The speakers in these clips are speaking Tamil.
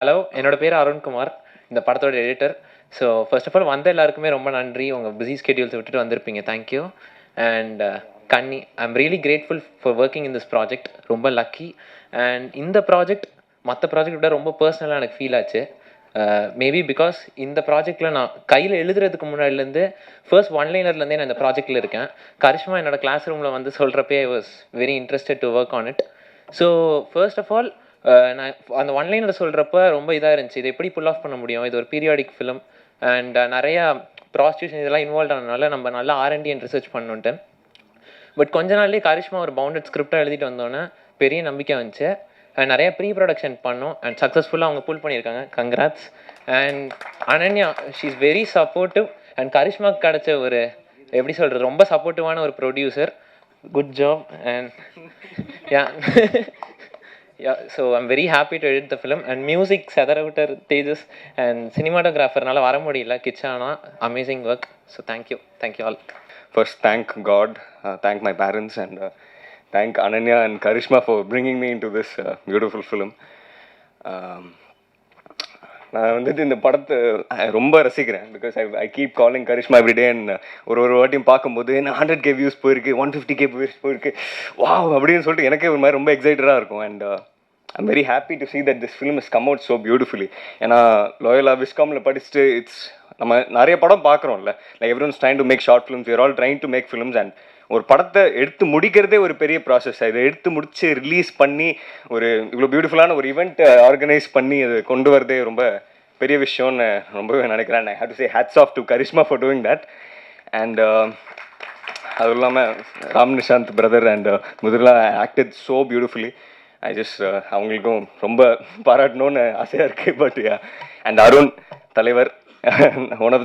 ஹலோ, என்னோட பேர் அருண்குமார். இந்த படத்தோட editor. So first of all வந்த எல்லாருக்குமே ரொம்ப நன்றி. உங்க பிஸி ஸ்கெட்யூல்ஸ விட்டுட்டு வந்திருப்பீங்க. Thank you. And Kanni, I am really grateful for working in this project. ரொம்ப லக்கி. அண்ட் இந்த ப்ராஜெக்ட் மத்த ப்ராஜெக்ட் விட ரொம்ப பர்சனலா எனக்கு ஃபீல் ஆச்சு. மேபி பிகாஸ் இந்த ப்ராஜெக்ட்டில் நான் கையில் எழுதுறதுக்கு முன்னாடிலேருந்து ஃபர்ஸ்ட் ஒன்லைனர்லேருந்தே நான் இந்த ப்ராஜெக்ட்டில் இருக்கேன். கரிஷ்மா என்னோட கிளாஸ் ரூமில் வந்து சொல்கிறப்பே I was very interested to work on it. So first of all நான் அந்த ஒன்லைனில் சொல்கிறப்ப ரொம்ப இதாக இருந்துச்சு. இதை எப்படி புல் ஆஃப் பண்ண முடியும்? இது ஒரு பீரியாடிக் ஃபிலிம் அண்ட் நிறையா ப்ராஸ்டியூஷன் இதெல்லாம் இன்வால்வ் ஆனதுனால நம்ம நல்லா R&D அண்ட் ரிசர்ச் பண்ணுன்ட்டு. பட் கொஞ்ச நாள்லேயே கரிஷ்மா ஒரு பவுண்டட் ஸ்கிரிப்டாக எழுதிட்டு வந்தோன்னே பெரிய நம்பிக்கை வந்துச்சு. அண்ட் நிறைய ப்ரீ ப்ரொடக்ஷன் பண்ணோம் அண்ட் சக்ஸஸ்ஃபுல்லாக அவங்க புல் பண்ணியிருக்காங்க. Congrats. And Ananya, she is very supportive. And கரிஷ்மாவுக்கு கிடச்ச ஒரு எப்படி சொல்கிறது, ரொம்ப சப்போர்ட்டிவான ஒரு producer. Good job. And yeah so I'm very happy to edit the film. And music செதரவிட்டர் தேஜஸ் அண்ட் சினிமாட்டோகிராஃபர்னால வர முடியல. கிச்சானா amazing work. So thank you all. First, thank God, thank my parents, and thank Ananya and Karishma for bringing me into this beautiful film. நான் வந்துட்டு இந்த படத்தை ரொம்ப ரசிக்கிறேன். Because I keep calling Karishma everyday. And ஒரு வாட்டியும் பார்க்கும்போது என்ன 100K வியூஸ் போயிருக்கு, 150K வியூஸ் போயிருக்கு, வாவ் அப்படின்னு சொல்லிட்டு எனக்கே ஒரு மாதிரி ரொம்ப எக்ஸைட்டடாக இருக்கும். And I'm very happy to see that this film has come out so beautifully. ஏன்னா லோயலா விஸ்காமில் படிச்சுட்டு நம்ம நிறைய படம் பார்க்குறோம்ல, like everyone's trying to make short films, you're all trying to make films. And ஒரு படத்தை எடுத்து முடிக்கிறதே ஒரு பெரிய ப்ராசஸ். அதை எடுத்து முடிச்சு ரிலீஸ் பண்ணி ஒரு இவ்வளோ பியூட்டிஃபுல்லான ஒரு ஈவெண்ட் ஆர்கனைஸ் பண்ணி அதை கொண்டு வரதே ரொம்ப பெரிய விஷயம்னு ரொம்பவே நினைக்கிறேன். I have to say hats off to Karishma for doing that. And அதுவும் இல்லாமல் ராம் நிஷாந்த் பிரதர் அண்ட் முதல்ல acted so beautifully. I just அவங்களுக்கும் ரொம்ப பாராட்டணும்னு ஆசையாக இருக்குது. பட் அண்ட் அருண் தலைவர், one of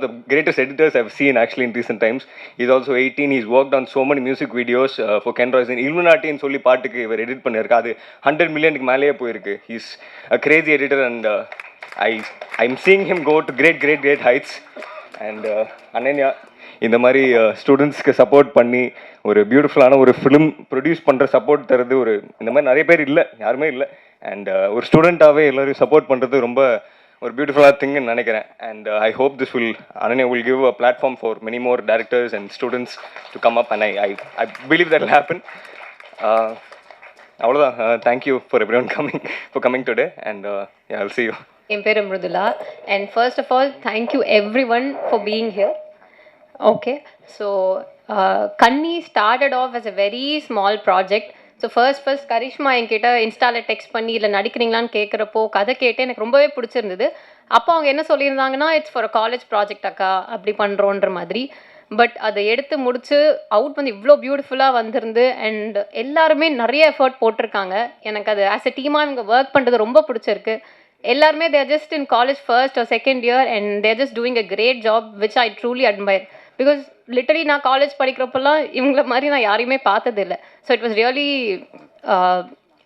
the greatest editors I've seen actually in recent times. He's also 18. He's worked on so many music videos for Ken Royce. Illuminati ன்னு சொல்லி பாட்டுக்கு இவர் எடிட் பண்ணியிருக்கா. அது 100 மில்லியனுக்கு மேலேயே போயிருக்கு. He's a crazy editor and I'm seeing him go to great heights. And Ananya இந்த மாதிரி ஸ்டூடெண்ட்ஸ்க்கு சப்போர்ட் பண்ணி ஒரு பியூட்டிஃபுல்லான ஒரு ஃபிலிம் ப்ரொடியூஸ் பண்ணுற சப்போர்ட் தருது ஒரு இந்த மாதிரி நிறைய பேர் இல்லை, யாருமே இல்லை. அண்ட் ஒரு ஸ்டூடெண்ட்டாகவே எல்லோரும் சப்போர்ட் பண்ணுறது ரொம்ப ஒரு பியூட்டிஃபுல்லாக திங்னு நினைக்கிறேன். And I hope this will Ananya will give a platform for many more directors and students to come up, and I believe that will happen. அவ்வளோதான். Thank you for everyone for coming today, and yeah, I'll see you. என் பேர் Mridula. And first of all thank you everyone for being here. Okay, so Kanni started off as a very small project. So first Karishma என்கிட்ட இன்ஸ்டாவில் டெக்ஸ்ட் பண்ணி இல்லை நடிக்கிறீங்களான்னு கேட்குறப்போ கதை கேட்டு எனக்கு ரொம்பவே பிடிச்சிருந்தது. அப்போ அவங்க என்ன சொல்லியிருந்தாங்கன்னா, it's for a college project அக்கா, அப்படி பண்ணுறோன்ற மாதிரி. பட் அதை எடுத்து முடிச்சு அவுட் வந்து இவ்வளோ பியூட்டிஃபுல்லாக வந்திருந்து. அண்ட் எல்லாருமே நிறைய எஃபர்ட் போட்டிருக்காங்க. எனக்கு அது ஆஸ் எ டீமாக இவங்க ஒர்க் பண்ணுறது ரொம்ப பிடிச்சிருக்கு. எல்லாருமே they're just in college first or second year and they're just doing a great job which I truly admire. Because literally நான் காலேஜ் படிக்கிறப்பெல்லாம் இவங்கள மாதிரி நான் யாரையுமே பார்த்ததில்லை. So it was really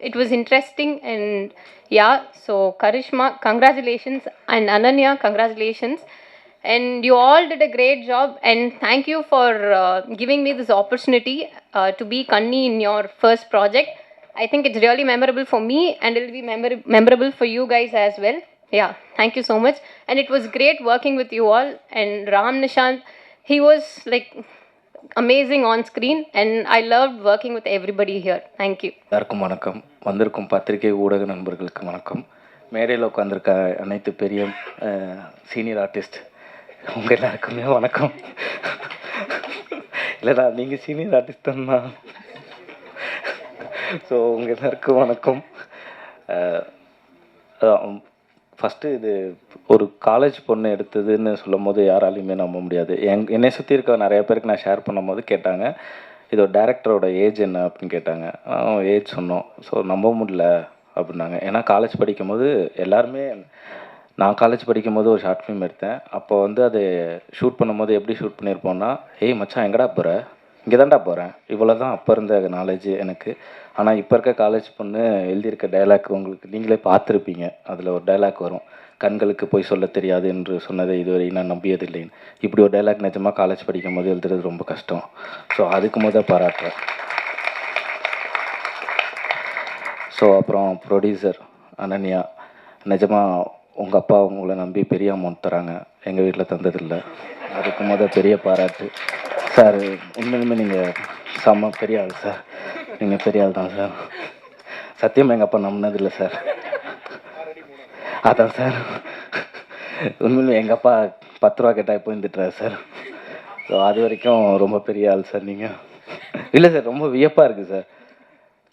it was interesting. And yeah, so Karishma congratulations and Ananya congratulations. And you all did a great job, and thank you for giving me this opportunity to be Kanni in your first project. I think it's really memorable for me, and it will be memorable for you guys as well. Yeah, thank you so much. And it was great working with you all. And Ram Nishant, he was like amazing on screen, and I loved working with everybody here. Thank you. எல்லாருக்கும் வணக்கம். வந்திருக்கும் பத்திரிகை ஊடக நண்பர்களுக்கு வணக்கம். மேடையில் உட்காந்துருக்க அனைத்து பெரிய சீனியர் ஆர்டிஸ்ட் உங்கள் எல்லாருக்குமே வணக்கம். இல்லைடா, நீங்கள் சீனியர் ஆர்டிஸ்ட் தான்ண்ணா. ஸோ உங்கள் எல்லாருக்கும் வணக்கம். ஃபஸ்ட்டு இது ஒரு காலேஜ் பொண்ணு எடுத்ததுன்னு சொல்லும் போது யாராலையுமே நம்ப முடியாது. என்னை சுற்றி இருக்க நிறைய பேருக்கு நான் ஷேர் பண்ணும் போது கேட்டாங்க, இதோட டேரக்டரோட ஏஜ் என்ன அப்படின்னு கேட்டாங்க. ஏஜ் சொன்னோம். ஸோ நம்ப முடியல அப்படின்னாங்க. ஏன்னா காலேஜ் படிக்கும்போது எல்லாருமே, நான் காலேஜ் படிக்கும்போது ஒரு ஷார்ட் ஃபிலிம் எடுத்தேன். அப்போ வந்து அது ஷூட் பண்ணும்போது எப்படி ஷூட் பண்ணியிருப்போன்னா, ஏய் மச்சான் எங்கடா போகிற, இங்கே தான்டா போகிறேன், இவ்வளோ தான் அப்போ இருந்த நாலேஜ் எனக்கு. ஆனால் இப்போ இருக்க காலேஜ் பொண்ணு எழுதியிருக்க டைலாக் உங்களுக்கு நீங்களே பார்த்துருப்பீங்க. அதில் ஒரு டைலாக் வரும், கண்களுக்கு போய் சொல்ல தெரியாது என்று சொன்னதை இதுவரை நான் நம்பியதில்லைன்னு. இப்படி ஒரு டைலாக் நிஜமாக காலேஜ் படிக்கும் போது எழுதுறது ரொம்ப கஷ்டம். ஸோ அதுக்கு முதல் பாராட்டுறேன். ஸோ அப்புறம் ப்ரொடியூசர் அனன்யா, நிஜமாக உங்கள் அப்பா உங்களை நம்பி பெரிய அமௌண்ட் தராங்க, எங்கள் வீட்டில் தந்ததில்லை. அதுக்கு பெரிய பாராட்டு சார். உண்மையிலுமே நீங்கள் செம்ம பெரிய ஆள் சார். நீங்கள் பெரிய ஆள் தான் சார். சத்தியமாக எங்கள் அப்பா நம்பினதில்லை சார். அதான் சார், உண்மையிலுமே எங்கள் அப்பா 10 ரூபா கேட்டால் இப்போ இருந்துட்டுறாரு சார். ஸோ அது வரைக்கும் ரொம்ப பெரிய ஆள் சார் நீங்கள். இல்லை சார், ரொம்ப வியப்பாக இருக்குது சார்.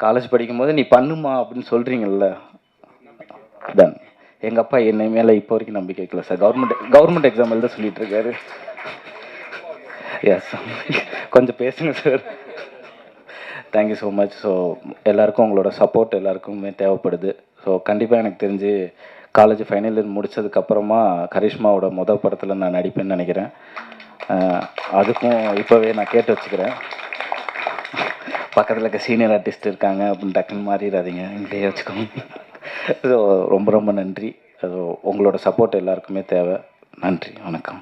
காலேஜ் படிக்கும்போது நீ பண்ணுமா அப்படின்னு சொல்கிறீங்கல்ல, தான் எங்கள் அப்பா என்னை மேலே இப்போ வரைக்கும் நம்பிக்கை வைக்கல சார். கவர்மெண்ட் எக்ஸாம் எழுத சொல்லிட்டு இருக்காரு. எஸ், கொஞ்சம் பேசுங்க sir. Thank you so much. So எல்லாருக்கும் உங்களோட சப்போர்ட் எல்லாருக்குமே தேவைப்படுது. ஸோ கண்டிப்பாக எனக்கு தெரிஞ்சு காலேஜ் ஃபைனல் இயர் முடித்ததுக்கப்புறமா கரிஷ்மாவோட மொதல் படத்தில் நான் நடிப்பேன்னு நினைக்கிறேன். அதுக்கும் இப்போவே நான் கேட்டு வச்சுக்கிறேன். பக்கத்தில் இருக்க சீனியர் ஆர்டிஸ்ட் இருக்காங்க அப்படின்னு டக்குன்னு மாறிடாதீங்க, இங்கேயே வச்சுக்கோங்க. ஸோ ரொம்ப ரொம்ப நன்றி. ஸோ உங்களோட சப்போர்ட் எல்லாருக்குமே தேவை. நன்றி, வணக்கம்.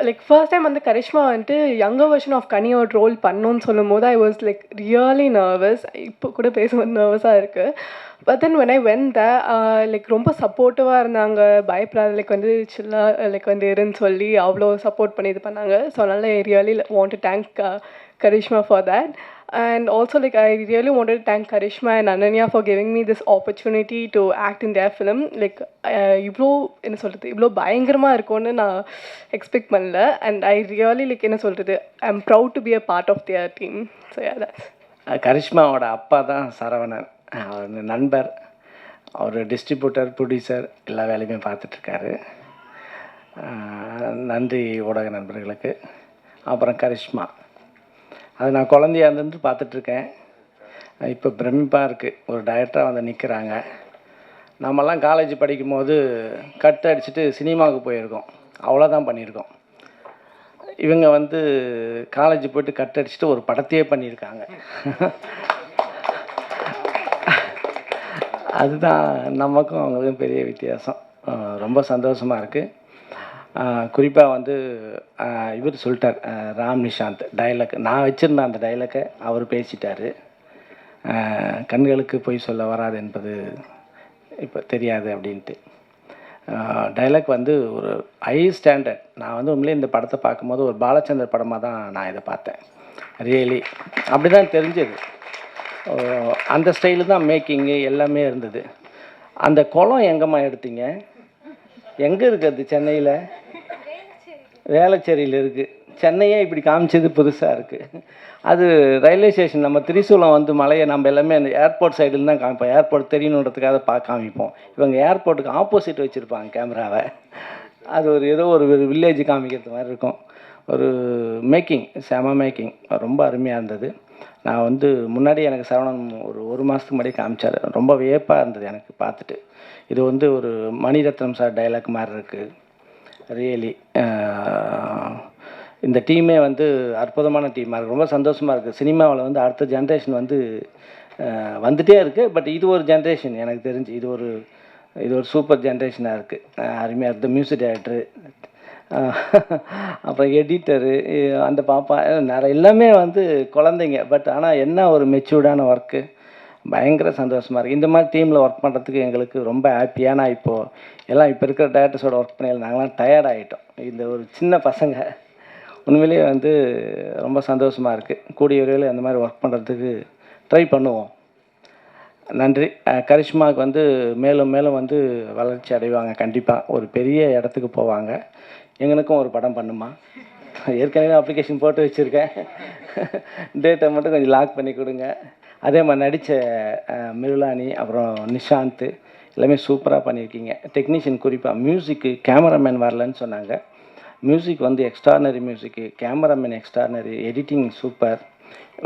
லைக் ஃபர்ஸ்ட் டைம் வந்து கரிஷ்மா வந்துட்டு யங்கர் வெர்ஷன் ஆஃப் கனியோட ரோல் பண்ணோன்னு சொல்லும் போது I was like really nervous. இப்போ கூட பேசும்போது நர்வஸாக இருக்குது. But then when I went the like ரொம்ப சப்போர்ட்டிவாக இருந்தாங்க. பயப்படாத, லைக் வந்து சில்லாக லைக் வந்து இருன்னு சொல்லி அவ்வளோ சப்போர்ட் பண்ணி இது பண்ணாங்க. ஸோ அதனால் I really want to thank Karishma for that. And also, like, I really wanted to thank Karishma and Ananya for giving me this opportunity to act in their film. Like, இவ்வளோ என்ன சொல்கிறது, இவ்வளோ பயங்கரமாக இருக்கும்னு நான் எக்ஸ்பெக்ட் பண்ணல. அண்ட் ஐ ரியலி லைக் என்ன சொல்கிறது, I am proud to be a part of their team. So that's கரிஷ்மாவோட அப்பா தான் சரவணன். அவர் நண்பர், அவர் டிஸ்ட்ரிபியூட்டர், ப்ரொடியூசர் எல்லா வேலையுமே பார்த்துட்ருக்காரு. நன்றி ஊடக நண்பர்களுக்கு. அப்புறம் கரிஷ்மா, அது நான் குழந்தையா இருந்துட்டு பார்த்துட்ருக்கேன். இப்போ பிரமிப்பாக இருக்குது, ஒரு டைரக்டராக வந்து நிற்கிறாங்க. நம்மலாம் காலேஜ் படிக்கும்போது கட் அடிச்சுட்டு சினிமாவுக்கு போயிருக்கோம், அவ்வளோதான் பண்ணியிருக்கோம். இவங்க வந்து காலேஜ் போய்ட்டு கட் அடிச்சுட்டு ஒரு படத்தையே பண்ணியிருக்காங்க. அதுதான் நமக்கும் அவங்களுக்கும் பெரிய வித்தியாசம். ரொம்ப சந்தோஷமாக இருக்குது. குறிப்பாக வந்து இவர் சொல்லிட்டார், ராம் நிஷாந்த் டைலாக், நான் வச்சுருந்த அந்த டைலாக்கை அவர் பேசிட்டார். கண்களுக்கு பொய் சொல்ல வராது என்பது இப்போ தெரியாது அப்படின்ட்டு. டைலாக் வந்து ஒரு ஹை ஸ்டாண்டர்ட். நான் வந்து உண்மையிலே இந்த படத்தை பார்க்கும்போது ஒரு பாலச்சந்தர் படமாக தான் நான் இதை பார்த்தேன். ரியலி அப்படி தான் தெரிஞ்சது. அந்த ஸ்டைலு தான் மேக்கிங்கு எல்லாமே இருந்தது. அந்த குளம் எங்கேம்மா எடுத்தீங்க? எங்கே இருக்குது? சென்னையில் வேளச்சேரியில் இருக்குது. சென்னையே இப்படி காமிச்சது புதுசாக இருக்குது. அது ரயில்வே ஸ்டேஷன், நம்ம திரிசூலம் வந்து மலையை நம்ம எல்லாமே அந்த ஏர்போர்ட் சைடில் தான் காமிப்போம். ஏர்போர்ட் தெரியணுன்றதுக்காக காமிப்போம். இவங்க ஏர்போர்ட்டுக்கு ஆப்போசிட் வச்சுருப்பாங்க கேமராவை. அது ஒரு ஏதோ ஒரு வில்லேஜ் காமிக்கிறது மாதிரி இருக்கும். ஒரு மேக்கிங், செம மேக்கிங், ரொம்ப அருமையாக இருந்தது. நான் வந்து முன்னாடி எனக்கு சரவணன் ஒரு மாதத்துக்கு முன்னாடி காமிச்சார். ரொம்ப வியப்பாக இருந்தது எனக்கு பார்த்துட்டு. இது வந்து ஒரு மணிரத்னம் சார் டைலாக் மாதிரி இருக்குது. ரியலி இந்த டீமே வந்து அற்புதமான டீமாக இருக்குது. ரொம்ப சந்தோஷமாக இருக்குது. சினிமாவில் வந்து அடுத்த ஜென்ரேஷன் வந்து வந்துகிட்டே இருக்குது. பட் இது ஒரு ஜென்ரேஷன் எனக்கு தெரிஞ்சு, இது ஒரு சூப்பர் ஜென்ரேஷனாக இருக்குது. அருமையாக இருக்குது. மியூசிக் டைரக்டரு, அப்புறம் எடிட்டரு, அந்த பாப்பா, நிறைய எல்லாமே வந்து குழந்தைங்க. பட் ஆனால் என்ன ஒரு மெச்சூர்டான ஒர்க்கு, பயங்கர சந்தோஷமாக இருக்குது. இந்த மாதிரி டீமில் ஒர்க் பண்ணுறதுக்கு எங்களுக்கு ரொம்ப ஹாப்பியாக. நான் இப்போது எல்லாம் இப்போ இருக்கிற டேரக்டர்ஸோட ஒர்க் பண்ணி நாங்களாம் டயர்ட் ஆகிட்டோம். இந்த ஒரு சின்ன பசங்க உண்மையிலேயே வந்து ரொம்ப சந்தோஷமாக இருக்குது. கூடிய விரைவில் அந்த மாதிரி ஒர்க் பண்ணுறதுக்கு ட்ரை பண்ணுவோம். நன்றி. கரிஷ்மாவுக்கு வந்து மேலும் மேலும் வந்து வளர்ச்சி அடைவாங்க. கண்டிப்பாக ஒரு பெரிய இடத்துக்கு போவாங்க. எங்களுக்கும் ஒரு படம் பண்ணுமா? ஏற்கனவே அப்ளிகேஷன் போட்டு வச்சுருக்கேன். டேட்டை மட்டும் கொஞ்சம் லாக் பண்ணி கொடுங்க. அதே மாதிரி நடித்த மிருளானி, அப்புறம் நிஷாந்த் எல்லாமே சூப்பராக பண்ணியிருக்கீங்க. டெக்னீஷியன் குறிப்பாக மியூசிக்கு கேமராமேன் வரலன்னு சொன்னாங்க. மியூசிக் வந்து எக்ஸ்ட்ரானரி மியூசிக்கு, கேமராமேன் எக்ஸ்ட்ரானரி, எடிட்டிங் சூப்பர்.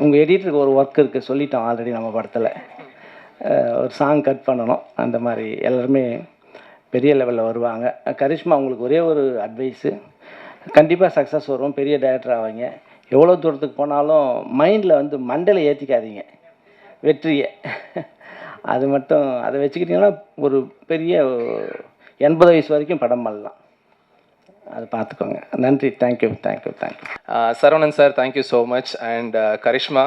உங்கள் எடிட்டருக்கு ஒரு ஒர்க் இருக்குது, சொல்லிட்டோம் ஆல்ரெடி நம்ம படத்தில். ஒரு சாங் கட் பண்ணணும். அந்த மாதிரி எல்லாருமே பெரிய லெவலில் வருவாங்க. கரிஷ்மா, உங்களுக்கு ஒரே ஒரு அட்வைஸு, கண்டிப்பாக சக்ஸஸ் வரும், பெரிய டைரக்டர் ஆவாங்க. எவ்வளோ தூரத்துக்கு போனாலும் மைண்டில் வந்து மண்டையில் ஏற்றிக்காதீங்க வெற்றியை. அது மட்டும் அதை வச்சுக்கிட்டிங்கன்னா ஒரு பெரிய 80 வயசு வரைக்கும் படம் பண்ணலாம். அதை பார்த்துக்கோங்க. நன்றி. Thank you. Saravanan sir, thank you so much. And Karishma,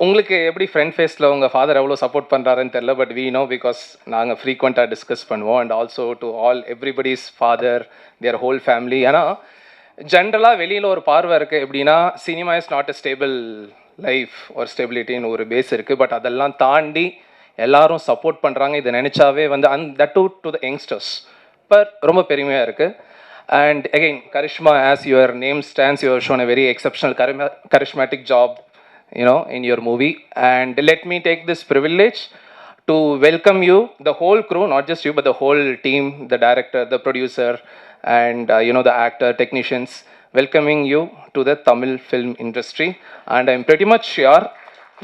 உங்களுக்கு எப்படி ஃப்ரெண்ட் ஃபேஸில் உங்கள் ஃபாதர் எவ்வளோ சப்போர்ட் பண்ணுறாருன்னு தெரில, பட் வி நோ பிகாஸ் நாங்கள் ஃப்ரீக்வெண்ட்டாக டிஸ்கஸ் பண்ணுவோம். And also to all everybody's father, their whole family. ஏன்னா ஜென்ரலாக வெளியில் ஒரு பார்வை இருக்குது எப்படின்னா, cinema is not a stable life ஒரு ஸ்டெபிலிட்டின்னு ஒரு பேஸ் இருக்குது. பட் அதெல்லாம் தாண்டி எல்லாரும் சப்போர்ட் பண்ணுறாங்க. இதை நினச்சாவே வந்து that to the youngsters but ரொம்ப பெருமையாக இருக்குது. And again, Karishma, as your name stands, you have shown a very exceptional charismatic job, you know, in your movie. And let me take this privilege to welcome you, the whole crew, not just you, but the whole team, the director, the producer, and you know, the actor, technicians, welcoming you to the Tamil film industry. And I'm pretty much sure,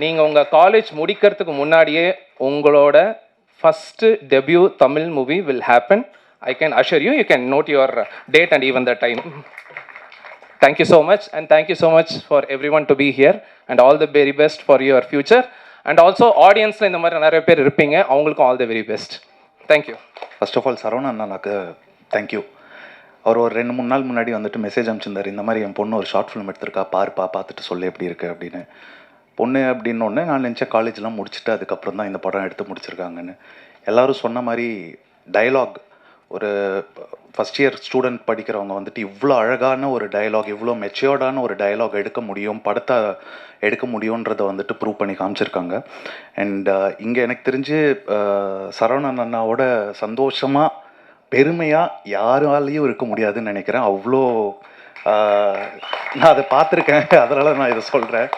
நீங்கள் உங்கள் காலேஜ் முடிக்கிறதுக்கு முன்னாடியே உங்களோட first debut Tamil movie will happen. I can assure you, you can note your date and even the time. Thank you so much, and thank you so much for everyone to be here, and all the very best for your future. And also audience la indha mari nariya per irupinga, avangalukku all the very best. Thank you. First of all, Saravana அண்ணாக்கு thank you. அவர் ஒரு 2-3 நாள் முன்னாடி வந்துட்டு மெசேஜ் அனுப்பிச்சிருந்தார், இந்த மாதிரி என் பொண்ணு ஒரு ஷார்ட் ஃபிலிம் எடுத்திருக்கா, பார்த்துட்டு சொல்லு எப்படி இருக்குது அப்படின்னு. பொண்ணு அப்படின்னோடனே நான் நினச்சேன் காலேஜ்லாம் முடிச்சுட்டு அதுக்கப்புறம் தான் இந்த படம் எடுத்து முடிச்சிருக்காங்கன்னு. எல்லோரும் சொன்ன மாதிரி டயலாக், ஒரு ஃபஸ்ட் இயர் ஸ்டூடெண்ட் படிக்கிறவங்க வந்துட்டு இவ்வளோ அழகான ஒரு டயலாக், இவ்வளோ மெச்சூர்டான ஒரு டயலாக் எடுக்க முடியும், படத்தை எடுக்க முடியுன்றதை வந்துட்டு ப்ரூவ் பண்ணி காமிச்சிருக்காங்க. அண்ட் இங்கே எனக்கு தெரிஞ்சு சரவணன் அண்ணாவோட சந்தோஷமாக பெருமையாக யாராலையும் இருக்க முடியாதுன்னு நினைக்கிறேன். அவ்வளோ நான் அதை பார்த்துருக்கேன், அதனால் நான் இதை சொல்கிறேன்.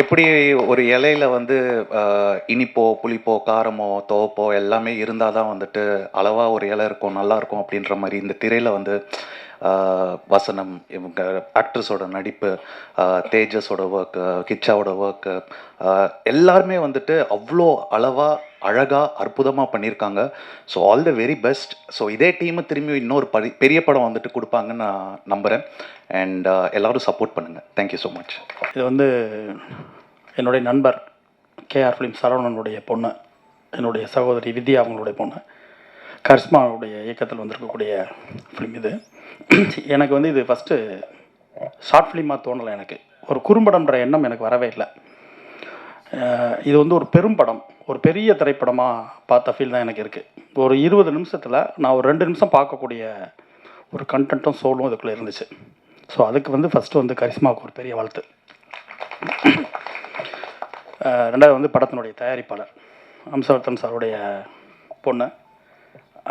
எப்படி ஒரு இலையில வந்து இனிப்போ புளிப்போ காரமோ துவப்போ எல்லாமே இருந்தால் தான் வந்துட்டு அளவாக ஒரு இலை இருக்கும், நல்லாயிருக்கும் அப்படின்ற மாதிரி இந்த திரையில் வந்து வசனம், இவங்க ஆக்ட்ரஸோட நடிப்பு, தேஜஸோட ஒர்க்கு, கிச்சாவோட ஒர்க்கு, எல்லாருமே வந்துட்டு அவ்வளோ அளவாக அழகாக அற்புதமாக பண்ணியிருக்காங்க. So all the very best. So இதே டீமு திரும்பி இன்னொரு பெரிய படம் வந்துட்டு கொடுப்பாங்கன்னு நான் நம்புகிறேன். அண்ட் எல்லோரும் சப்போர்ட் பண்ணுங்கள். Thank you so much. இது வந்து என்னுடைய நண்பர் கேஆர் ஃபிலிம் சரவணனுடைய பொண்ணு, என்னுடைய சகோதரி வித்யா அவங்களுடைய பொண்ணு, கரிஷ்மாவுடைய இயக்கத்தில் வந்திருக்கக்கூடிய ஃபிலிம் இது. எனக்கு வந்து இது ஃபஸ்ட்டு ஷார்ட் ஃபிலிமாக தோணலை, எனக்கு ஒரு குறும்படம்ன்ற எண்ணம் எனக்கு வரவே இல்லை. இது வந்து ஒரு பெரும் படம், ஒரு பெரிய திரைப்படமாக பார்த்த ஃபீல் தான் எனக்கு இருக்குது. ஒரு 20 நிமிஷத்தில் நான் ஒரு 2 நிமிஷம் பார்க்கக்கூடிய ஒரு கண்டென்ட்டும் சோலும் இதுக்குள்ளே இருந்துச்சு. ஸோ அதுக்கு வந்து ஃபஸ்ட்டு வந்து கரிஷ்மாவுக்கு ஒரு பெரிய வாழ்த்து. ரெண்டாவது வந்து படத்தினுடைய தயாரிப்பாளர் ஹம்சவர்தன் சாருடைய பொண்ணு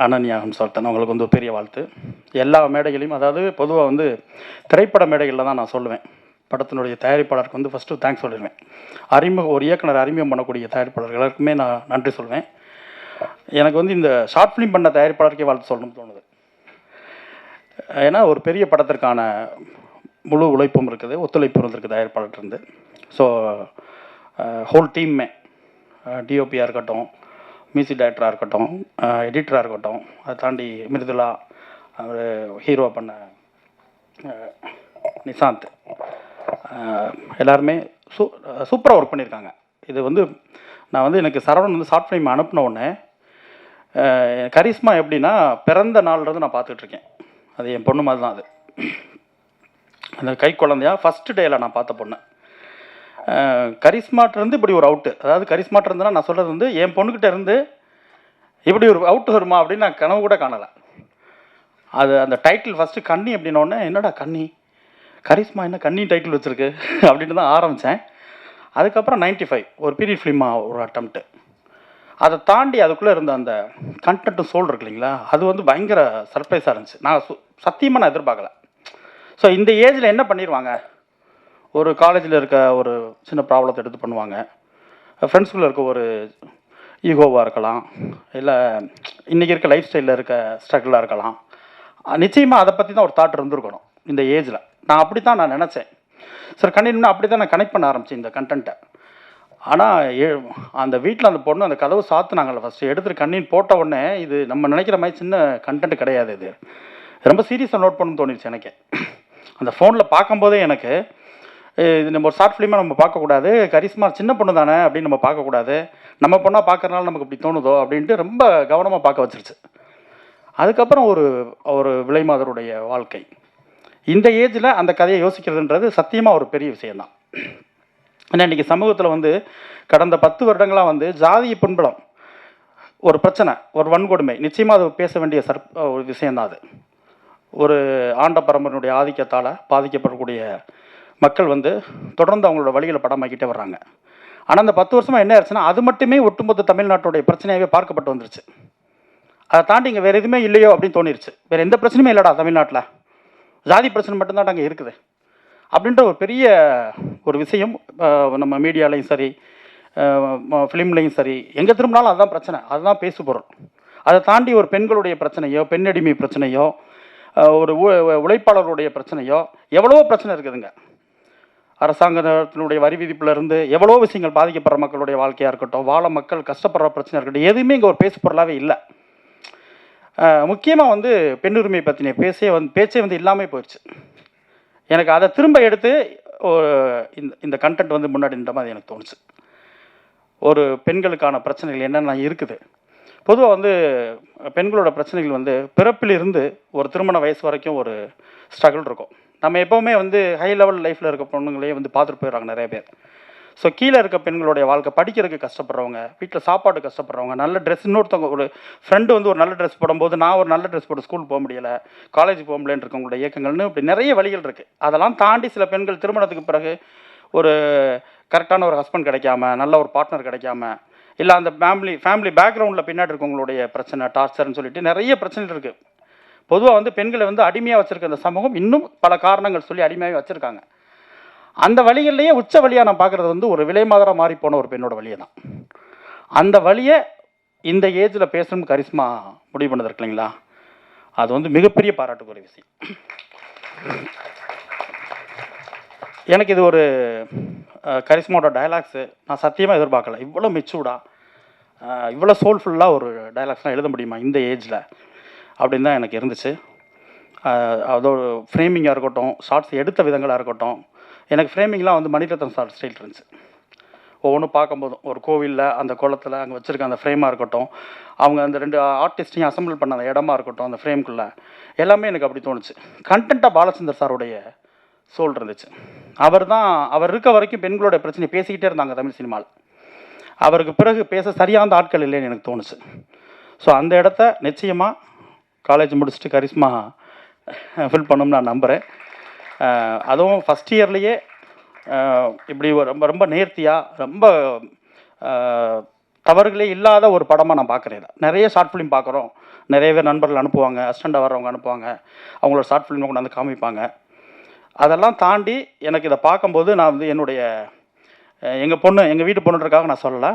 அனன்யா ஹம்சவர்தன், அவங்களுக்கு வந்து பெரிய வாழ்த்து. எல்லா மேடைகளையும், அதாவது பொதுவாக வந்து திரைப்பட மேடைகளில் தான் நான் சொல்லுவேன், படத்தினுடைய தயாரிப்பாளருக்கு வந்து ஃபஸ்ட்டு தேங்க்ஸ் சொல்லிடுவேன். ஒரு இயக்குனர் அறிமுகம் பண்ணக்கூடிய தயாரிப்பாளர்கள் எல்லாருக்குமே நான் நன்றி சொல்லுவேன். எனக்கு வந்து இந்த ஷார்ட் ஃபிலிம் பண்ண தயாரிப்பாளருக்கே வாழ்த்து சொல்லணும்னு தோணுது. ஏன்னா ஒரு பெரிய படத்திற்கான முழு உழைப்பும் இருக்குது, ஒத்துழைப்பும் இருந்திருக்கு தயாரிப்பாளர்கிட்ட இருந்து. ஸோ ஹோல் டீம்மே, டிஓபியாக இருக்கட்டும், மியூசிக் டைரக்டராக இருக்கட்டும், எடிட்டராக இருக்கட்டும், அதை தாண்டி மிருதுலா, அவர் ஹீரோ பண்ண நிசாந்த், எல்லாருமே சூப்பராக ஒர்க் பண்ணியிருக்காங்க. இது வந்து நான் வந்து எனக்கு சரவணன் வந்து ஷார்ட் ஃபிலிம் அனுப்பின உடனே கரிஷ்மா எப்படின்னா பிறந்த நாள்லேருந்து நான் பார்த்துட்ருக்கேன். அது என் பொண்ணு மாதிரி தான். அது அந்த கை குழந்தையா ஃபஸ்ட்டு டேயில் நான் பார்த்த பொண்ணு. கரிஷ்மாட்டிருந்து இப்படி ஒரு அவுட்டு, அதாவது கரிஷ்மாட்டிருந்துன்னா நான் சொல்கிறது வந்து என் பொண்ணுக்கிட்ட இருந்து இப்படி ஒரு அவுட்டு வருமா அப்படின்னு நான் கனவு கூட காணலை. அது அந்த டைட்டில் ஃபஸ்ட்டு கன்னி அப்படின்னோடனே, என்னடா கன்னி, கரிஷ்மா என்ன கன்னி டைட்டில் வச்சுருக்கு அப்படின்னு தான் ஆரம்பித்தேன். அதுக்கப்புறம் 95 ஒரு பீரியட் ஃபிலிமாக ஒரு அட்டம்ப்ட்டு. அதை தாண்டி அதுக்குள்ளே இருந்த அந்த கண்டென்ட்டு சோல் இருக்கு இல்லைங்களா, அது வந்து பயங்கர சர்ப்ரைஸாக இருந்துச்சு. நான் சத்தியமாக நான் எதிர்பார்க்கல. ஸோ இந்த ஏஜில் என்ன பண்ணிடுவாங்க, ஒரு காலேஜில் இருக்க ஒரு சின்ன ப்ராப்ளத்தை எடுத்து பண்ணுவாங்க, ஃப்ரெண்ட்ஸ்குள்ளே இருக்க ஒரு ஈகோவாக இருக்கலாம், இல்லை இன்றைக்கி இருக்க லைஃப் ஸ்டைலில் இருக்க ஸ்ட்ரகிளாக இருக்கலாம். நிச்சயமாக அதை பற்றி தான் ஒரு தாட் இருந்திருக்கணும் இந்த ஏஜில். நான் அப்படி தான் நான் நினச்சேன். சார் கண்டிப்பாக அப்படி தான் நான் கனெக்ட் பண்ண ஆரம்பித்தேன் இந்த கண்டென்ட்டை. ஆனால் அந்த வீட்டில் அந்த பொண்ணு அந்த கதவு சாத்துனாங்கல்ல ஃபஸ்ட்டு, எடுத்துகிட்டு கண்ணின்னு போட்ட உடனே இது நம்ம நினைக்கிற மாதிரி சின்ன கண்டென்ட் கிடையாது. இது ரொம்ப சீரியஸாக நோட் பண்ணணும்னு தோணிடுச்சு எனக்கு. அந்த ஃபோனில் பார்க்கும்போதே எனக்கு இது நம்ம ஒரு ஷார்ட் ஃபிலிமாக நம்ம பார்க்கக்கூடாது, கரிஷ்மா சின்ன பொண்ணு தானே அப்படின்னு நம்ம பார்க்கக்கூடாது, நம்ம பொண்ணாக பார்க்குறனால நமக்கு இப்படி தோணுதோ அப்படின்ட்டு ரொம்ப கவனமாக பார்க்க வச்சிருச்சு. அதுக்கப்புறம் ஒரு விலைமாதருடைய வாழ்க்கை, இந்த ஏஜில் அந்த கதையை யோசிக்கிறதுன்றது சத்தியமாக ஒரு பெரிய விஷயந்தான். ஏன்னா இன்றைக்கி சமூகத்தில் வந்து கடந்த 10 வருடங்களாக வந்து ஜாதிய பின்புலம் ஒரு பிரச்சனை, ஒரு வன்கொடுமை, நிச்சயமாக அது பேச வேண்டிய ஒரு விஷயந்தான் அது. ஒரு ஆண்ட பரம்பரையினுடைய ஆதிக்கத்தால் பாதிக்கப்படக்கூடிய மக்கள் வந்து தொடர்ந்து அவங்களோட வழிகளை படமாக்கிட்டே வர்றாங்க. ஆனால் அந்த 10 வருஷமாக என்ன ஆச்சுன்னா, அது மட்டுமே ஒட்டுமொத்த தமிழ்நாட்டுடைய பிரச்சனையாகவே பார்க்கப்பட்டு வந்துருச்சு. அதை தாண்டி இங்கே வேறு எதுவுமே இல்லையோ அப்படின்னு தோணிருச்சு. வேறு எந்த பிரச்சனையுமே இல்லைடா தமிழ்நாட்டில், ஜாதி பிரச்சனை மட்டும்தான் அங்கே இருக்குது அப்படின்ற ஒரு பெரிய ஒரு விஷயம் நம்ம மீடியாலையும் சரி, ஃபிலிம்லேயும் சரி, எங்கே திரும்பினாலும் அதுதான் பிரச்சனை, அதுதான் பேசு பொருள். அதை தாண்டி ஒரு பெண்களுடைய பிரச்சனையோ, பெண்ணடிமை பிரச்சனையோ, ஒரு உழைப்பாளர்களுடைய பிரச்சனையோ, எவ்வளவோ பிரச்சனை இருக்குதுங்க. அரசாங்கத்தினுடைய வரி விதிப்புலேருந்து எவ்வளோ விஷயங்கள் பாதிக்கப்படுற மக்களுடைய வாழ்க்கையாக இருக்கட்டும், வாழ மக்கள் கஷ்டப்படுற பிரச்சனை இருக்கட்டும், எதுவுமே இங்கே ஒரு பேசு பொருளாகவே இல்லை. முக்கியமாக வந்து பெண்ணுரிமை பற்றின பேச்சே வந்து இல்லாமல் போயிடுச்சு. எனக்கு அதை திரும்ப எடுத்து இந்த கண்டென்ட் வந்து முன்னாடி நின்ற மாதிரி எனக்கு தோணுச்சு. ஒரு பெண்களுக்கான பிரச்சனைகள் என்னென்ன இருக்குது. பொதுவாக வந்து பெண்களோட பிரச்சனைகள் வந்து பிறப்பிலிருந்து ஒரு திருமண வயசு வரைக்கும் ஒரு ஸ்ட்ரகிள் இருக்கும். நம்ம எப்போவுமே வந்து ஹை லெவல் லைஃப்பில் இருக்க பொண்ணுங்களே வந்து பார்த்துட்டு போயிடுறாங்க நிறைய பேர். ஸோ கீழே இருக்க பெண்களுடைய வாழ்க்கை, படிக்கிறதுக்கு கஷ்டப்படுறவங்க, வீட்டில் சாப்பாடு கஷ்டப்படுறவங்க, நல்ல ட்ரெஸ், இன்னொருத்தவங்க ஒரு ஃப்ரெண்டு வந்து ஒரு நல்ல ட்ரெஸ் போடும்போது நான் ஒரு நல்ல ட்ரெஸ் போட்டு ஸ்கூல் போக முடியலை, காலேஜ் போக முடியலன்னு இருக்கவங்களுடைய இயக்கங்கள்னு இப்படி நிறைய வழிகள் இருக்குது. அதெல்லாம் தாண்டி சில பெண்கள் திருமணத்துக்கு பிறகு ஒரு கரெக்டான ஒரு ஹஸ்பண்ட் கிடைக்காம, நல்ல ஒரு பார்ட்னர் கிடைக்காம, இல்லை அந்த ஃபேமிலி பேக்ரவுண்டில் பின்னாடி இருக்கவங்களுடைய பிரச்சனை, டார்ச்சர்னு சொல்லிட்டு நிறைய பிரச்சனைகள் இருக்குது. பொதுவாக வந்து பெண்களை வந்து அடிமையாக வச்சுருக்க இந்த சமூகம் இன்னும் பல காரணங்கள் சொல்லி அடிமையாக வச்சுருக்காங்க. அந்த வழிகள்லேயே உச்ச வழியாக நான் பார்க்குறது வந்து ஒரு விலை மாதராக மாறி போன ஒரு பெண்ணோட வழியை தான். அந்த வழியை இந்த ஏஜில் பேசணும்னு கரிஷ்மா முடிவு பண்ணது இருக்கு இல்லைங்களா, அது வந்து மிகப்பெரிய பாராட்டுக்குரிய விஷயம். எனக்கு இது ஒரு கரிஷ்மாவோட டயலாக்ஸு நான் சத்தியமாக எதிர்பார்க்கல. இவ்வளோ மெச்சூர்டாக, இவ்வளோ சோல்ஃபுல்லாக ஒரு டயலாக்ஸ்லாம் எழுத முடியுமா இந்த ஏஜில் அப்படின்னு தான் எனக்கு இருந்துச்சு. அதோட ஃப்ரேமிங்காக இருக்கட்டும், ஷார்ட்ஸ் எடுத்த விதங்களாக இருக்கட்டும், எனக்கு ஃப்ரேமிங்லாம் வந்து மணிரத்னம் சார் ஸ்டைல் இருந்துச்சு. ஒவ்வொன்றும் பார்க்கும்போதும் ஒரு கோவிலில் அந்த குளத்தில் அங்கே வச்சுருக்க அந்த ஃப்ரேமாக இருக்கட்டும், அவங்க அந்த 2 ஆர்டிஸ்டையும் அசம்பிள் பண்ண அந்த இடமா இருக்கட்டும், அந்த ஃப்ரேம்குள்ளே எல்லாமே எனக்கு அப்படி தோணுச்சு. கண்டென்ட்டாக பாலச்சந்தர் சாருடைய சோல் இருந்துச்சு. அவர் இருக்க வரைக்கும் பெண்களோட பிரச்சனை பேசிக்கிட்டே இருந்தாங்க தமிழ் சினிமாவில். அவருக்கு பிறகு பேச சரியான ஆட்கள் இல்லைன்னு எனக்கு தோணுச்சு. ஸோ அந்த இடத்த நிச்சயமாக காலேஜ் முடிச்சுட்டு கரிஷ்மா ஃபில் பண்ணணும்னு நான் நம்புகிறேன். அதுவும் ஃபஸ்ட் இயர்லேயே இப்படி ரொம்ப ரொம்ப நேர்த்தியாக, ரொம்ப தவறுகளே இல்லாத ஒரு படமாக நான் பார்க்குறேன். நிறைய ஷார்ட் ஃபிலிம் பார்க்குறோம், நிறைய பேர் நண்பர்கள் அனுப்புவாங்க, அசிஸ்டண்டாக வர்றவங்க அனுப்புவாங்க, அவங்களோட ஷார்ட் ஃபிலிமை கொண்டு வந்து காமிப்பாங்க. அதெல்லாம் தாண்டி எனக்கு இதை பார்க்கும்போது நான் வந்து எங்கள் வீட்டு பொண்ணுன்றக்காக நான் சொல்லலை,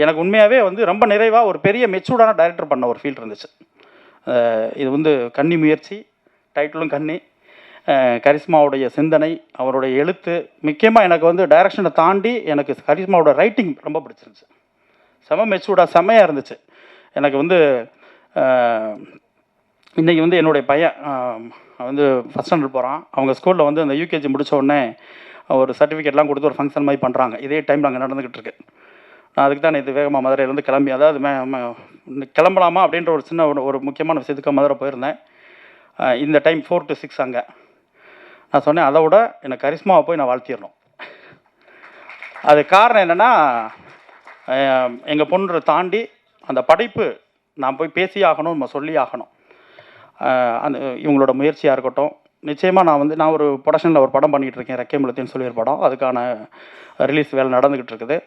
எனக்கு உண்மையாகவே வந்து ரொம்ப நிறைவாக ஒரு பெரிய மெச்சூர்டான டைரக்டர் பண்ண ஒரு ஃபீல் இருந்துச்சு. இது வந்து கன்னி முயற்சி, டைட்டிலும் கன்னி, கரிஷ்மாவுடைய சிந்தனை, அவருடைய எழுத்து, முக்கியமாக எனக்கு வந்து டைரக்ஷனை தாண்டி எனக்கு கரிஷ்மாவோட ரைட்டிங் ரொம்ப பிடிச்சிருந்துச்சு. செம மெச்சூர்டாக செம்மையாக இருந்துச்சு. எனக்கு வந்து இன்றைக்கி வந்து என்னுடைய பையன் வந்து ஃபஸ்ட் ஸ்டாண்டர்ட் போகிறான். அவங்க ஸ்கூலில் வந்து அந்த யூகேஜி முடித்த உடனே ஒரு சர்டிஃபிகேட்லாம் கொடுத்து ஒரு ஃபங்க்ஷன் மாதிரி பண்ணுறாங்க. இதே டைமில் அங்கே நடந்துக்கிட்டு இருக்கு. நான் அதுக்கு தான் இது வேகமாக மதுரையிலேருந்து கிளம்பி, அதாவது கிளம்பலாமா அப்படின்ற ஒரு சின்ன ஒரு முக்கியமான விஷயத்துக்கு மதுரை போயிருந்தேன். இந்த டைம் 4 to 6 அங்கே. நான் சொன்னேன், அதை விட எனக்கு கரிஷ்மாவை போய் நான் வாழ்த்திடணும். அது காரணம் என்னென்னா, எங்கள் பொண்ணை தாண்டி அந்த படைப்பு நான் போய் பேசி ஆகணும், நம்ம சொல்லி ஆகணும். அந்த இவங்களோட முயற்சியாக இருக்கட்டும். நிச்சயமாக நான் ஒரு ப்ரொடக்ஷனில் ஒரு படம் பண்ணிகிட்டு இருக்கேன், ரெக்கை முளத்தின்னு சொல்லி ஒரு படம். அதுக்கான ரிலீஸ் வேலை நடந்துக்கிட்டு இருக்குது.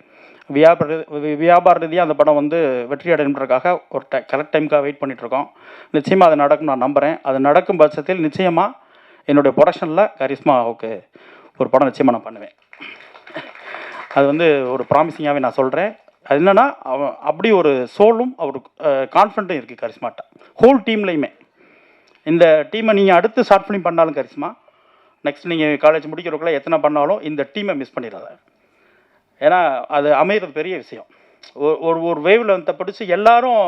வியாபார ரீதியாக அந்த படம் வந்து வெற்றி அடைன்றதுக்காக ஒரு கரெக்ட் டைமுக்காக வெயிட் பண்ணிகிட்ருக்கோம். நிச்சயமாக அது நடக்கும் நான் நம்புகிறேன். அது நடக்கும் பட்சத்தில் நிச்சயமாக என்னுடைய ப்ரொடக்ஷனில் கரிஷ்மாவுக்கு ஒரு படம் நிச்சயமாக நான் பண்ணுவேன். அது வந்து ஒரு ப்ராமிசிங்காகவே நான் சொல்கிறேன். அது என்னென்னா, அப்படி ஒரு சோலும் அவர் கான்ஃபிடண்ட்டும் இருக்குது கரிஷ்மாட்ட, ஹோல் டீம்லேயுமே. இந்த டீமை நீங்கள் அடுத்து ஷார்ட் ஃபிலிம் பண்ணாலும் கரிஷ்மா, நெக்ஸ்ட் நீங்கள் காலேஜ் முடிக்கிறவங்கள எத்தனை பண்ணாலும் இந்த டீமை மிஸ் பண்ணிடாத. ஏன்னா அது அமைகிறது பெரிய விஷயம். ஒரு வேவில் வந்து பிடிச்சி எல்லாரும்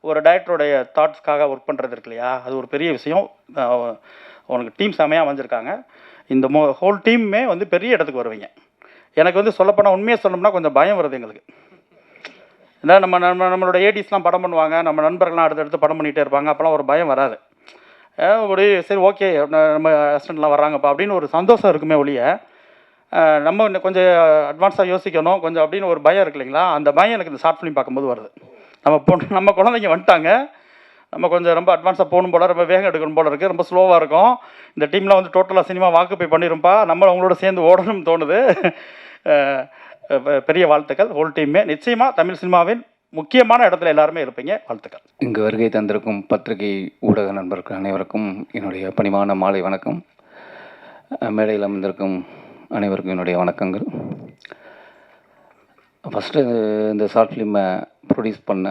ஒரு டைரக்டருடைய தாட்ஸ்க்காக ஒர்க் பண்ணுறது இருக்கு இல்லையா, அது ஒரு பெரிய விஷயம். உனக்கு டீம் செமையாக அமைஞ்சிருக்காங்க. இந்த ஹோல் டீமுமே வந்து பெரிய இடத்துக்கு வருவீங்க. எனக்கு வந்து சொல்லப்போனால் உண்மையாக சொல்லணும்னா கொஞ்சம் பயம் வருது எங்களுக்கு. ஏன்னா நம்மளோட ஏடிஸ்லாம் படம் பண்ணுவாங்க, நம்ம நண்பர்கள்லாம் அடுத்தடுத்து படம் பண்ணிகிட்டே இருப்பாங்க. அப்போலாம் ஒரு பயம் வராது. ஒரு சரி ஓகே நம்ம அசிஸ்டண்ட்லாம் வர்றாங்கப்பா அப்படின்னு ஒரு சந்தோஷம் இருக்குமே ஒழிய, நம்ம இன்னும் கொஞ்சம் அட்வான்ஸாக யோசிக்கணும் கொஞ்சம் அப்படின்னு ஒரு பயம் இருக்கு இல்லைங்களா, அந்த பயம் எனக்கு இந்த ஷார்ட் ஃபிலிம் பார்க்கும்போது வருது. நம்ம குழந்தைங்க வந்துட்டாங்க, நம்ம கொஞ்சம் ரொம்ப அட்வான்ஸாக போகணும் போல, ரொம்ப வேகம் எடுக்கணும் போல இருக்குது, ரொம்ப ஸ்லோவாக இருக்கும். இந்த டீமில் வந்து டோட்டலாக சினிமா வாக்குப்பை பண்ணிருப்பா, நம்ம அவங்களோட சேர்ந்து ஓடணும்னு தோணுது. பெரிய வாழ்த்துக்கள் ஹோல் டீமே. நிச்சயமாக தமிழ் சினிமாவின் முக்கியமான இடத்துல எல்லாருமே இருப்பீங்க. வாழ்த்துக்கள். இங்கு வருகை தந்திருக்கும் பத்திரிகை ஊடக நண்பர்கள் அனைவருக்கும் என்னுடைய பணிவான மாலை வணக்கம். மேடையில் அமர்ந்திருக்கும் அனைவருக்கும் என்னுடைய வணக்கங்கள். ஃபஸ்ட்டு இந்த ஷார்ட் ஃபிலிமை ப்ரொடியூஸ் பண்ண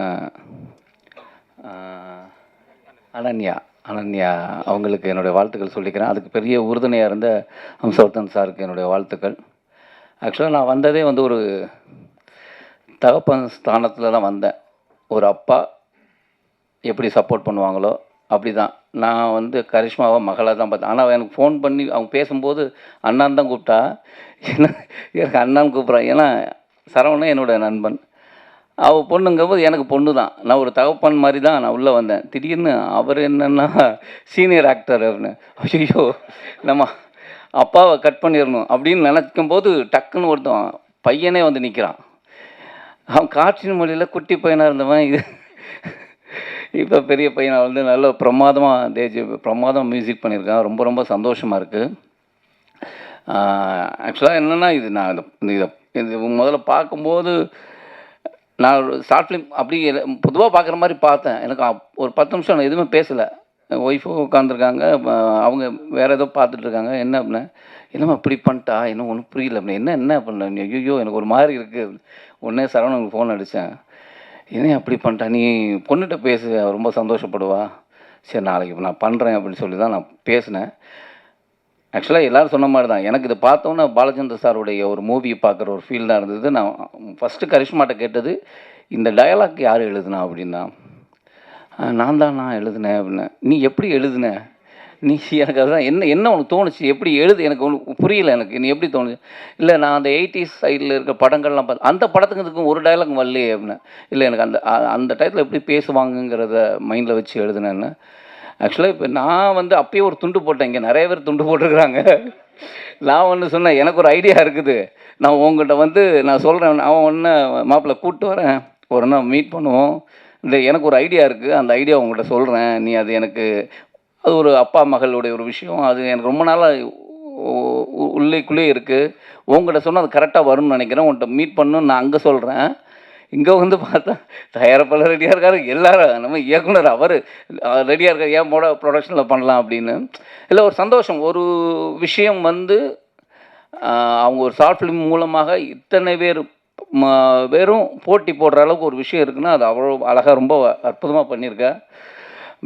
அனன்யா அவங்களுக்கு என்னுடைய வாழ்த்துக்கள் சொல்லிக்கிறேன். அதுக்கு பெரிய உறுதுணையாக இருந்த ஹம்சவர்தன் சாருக்கு என்னுடைய வாழ்த்துக்கள். ஆக்சுவலாக நான் வந்ததே வந்து ஒரு தகப்பன் ஸ்தானத்தில் தான் வந்தேன். ஒரு அப்பா எப்படி சப்போர்ட் பண்ணுவாங்களோ அப்படி தான். நான் வந்து கரிஷ்மாவை மகளாக தான் பார்த்தேன். ஆனால் எனக்கு ஃபோன் பண்ணி அவங்க பேசும்போது அண்ணான்னு தான் கூப்பிட்டா, ஏன்னா எனக்கு அண்ணான்னு கூப்பிட்றான். ஏன்னா சரவணன் என்னோட நண்பன், அவள் பொண்ணுங்கும்போது எனக்கு பொண்ணு தான். நான் ஒரு தகப்பன் மாதிரி தான் நான் உள்ளே வந்தேன். திடீர்னு அவர் என்னென்னா சீனியர் ஆக்டர் அப்படின்னு, ஐயோ நம்ம அப்பாவை கட் பண்ணிடணும் அப்படின்னு நினச்சிக்கும் போது டக்குன்னு ஒருத்தன் பையனே வந்து நிற்கிறான். அவன் காற்றின் மொழியில் குட்டி பையனாக இருந்தவன் இது இப்போ பெரிய பையனாக வந்து நல்ல பிரமாதமாக மியூசிக் பண்ணியிருக்கான். ரொம்ப ரொம்ப சந்தோஷமாக இருக்குது. ஆக்சுவலாக என்னென்னா இது நான் இது முதல்ல பார்க்கும்போது நான் ஒரு ஷார்ட் ஃபிலிம் அப்படி பொதுவாக பார்க்குற மாதிரி பார்த்தேன். எனக்கு ஒரு 10 நிமிஷம் நான் எதுவுமே பேசலை. ஒய்ஃபும் உட்காந்துருக்காங்க, அவங்க வேறு ஏதோ பார்த்துட்ருக்காங்க. என்ன அப்படின்னா, என்னம்மா இப்படி பண்ணிட்டா, இன்னும் ஒன்றும் புரியல அப்படின்னு. என்ன பண்ண நீ, ஐயோ எனக்கு ஒரு மாதிரி இருக்குது. உடனே சரவணனுக்கு ஃபோன் அடித்தேன். என்ன அப்படி பண்ணிட்டா, நீ பொண்ணுகிட்ட பேசு, ரொம்ப சந்தோஷப்படுவா. சரி நாளைக்கு நான் பண்ணுறேன் அப்படின்னு சொல்லி தான் நான் பேசினேன். ஆக்சுவலாக எல்லோரும் சொன்ன மாதிரி தான். எனக்கு இதை பார்த்தோன்னே பாலச்சந்திர சாருடைய ஒரு மூவியை பார்க்குற ஒரு ஃபீல் தான் இருந்தது. நான் ஃபஸ்ட்டு கரிஷ்மாட்ட கேட்டது, இந்த டயலாக் யார் எழுதுனா அப்படின்னா, நான் எழுதுனேன் அப்படின்னேன். நீ எப்படி எழுதுன, நீ எனக்கு அதுதான் என்ன உனக்கு தோணுச்சு, எப்படி எனக்கு ஒன்று புரியல, எனக்கு நீ எப்படி தோணுச்சு. இல்லை நான் அந்த 80s சைடில் இருக்க படங்கள்லாம் பார்த்து அந்த படத்துக்கு இதுக்கும் ஒரு டயலாக் வரலையே அப்படின்னு. இல்லை எனக்கு அந்த டயத்தில் எப்படி பேசுவாங்கங்கிறத மைண்டில் வச்சு எழுதுனேன்னு. ஆக்சுவலாக இப்போ நான் வந்து அப்பயே ஒரு துண்டு போட்டேன். இங்கே நிறைய பேர் துண்டு போட்டிருக்கிறாங்க. நான் ஒன்று சொன்னேன், எனக்கு ஒரு ஐடியா இருக்குது, நான் உங்கள்கிட்ட வந்து நான் சொல்கிறேன், அவன் ஒன்று மாப்பிள்ளை கூப்பிட்டு வரேன், ஒரு நாள் மீட் பண்ணுவோம், இந்த எனக்கு ஒரு ஐடியா இருக்குது, அந்த ஐடியா உங்கள்கிட்ட சொல்கிறேன், நீ அது எனக்கு அது ஒரு அப்பா மகளுடைய ஒரு விஷயம், அது எனக்கு ரொம்ப நாளாக உள்ளேக்குள்ளே இருக்குது, உங்கள்கிட்ட சொன்னால் அது கரெக்டாக வரும்னு நினைக்கிறேன், உங்கள்கிட்ட மீட் பண்ணணும்னு நான் அங்கே சொல்கிறேன். இங்கே வந்து பார்த்தா தயாரிப்பாளர் ரெடியாக இருக்காரு, எல்லாரும் நம்ம இயக்குனர் அவர் ரெடியாக இருக்கார், ஏன் ப்ரொடக்ஷனில் பண்ணலாம் அப்படின்னு. இல்லை ஒரு சந்தோஷம். ஒரு விஷயம் வந்து அவங்க ஒரு ஷார்ட் ஃபிலிம் மூலமாக இத்தனை வெறும் போட்டி போடுற அளவுக்கு ஒரு விஷயம் இருக்குன்னா அது அவ்வளோ அழகாக ரொம்ப அற்புதமாக பண்ணியிருக்கேன்.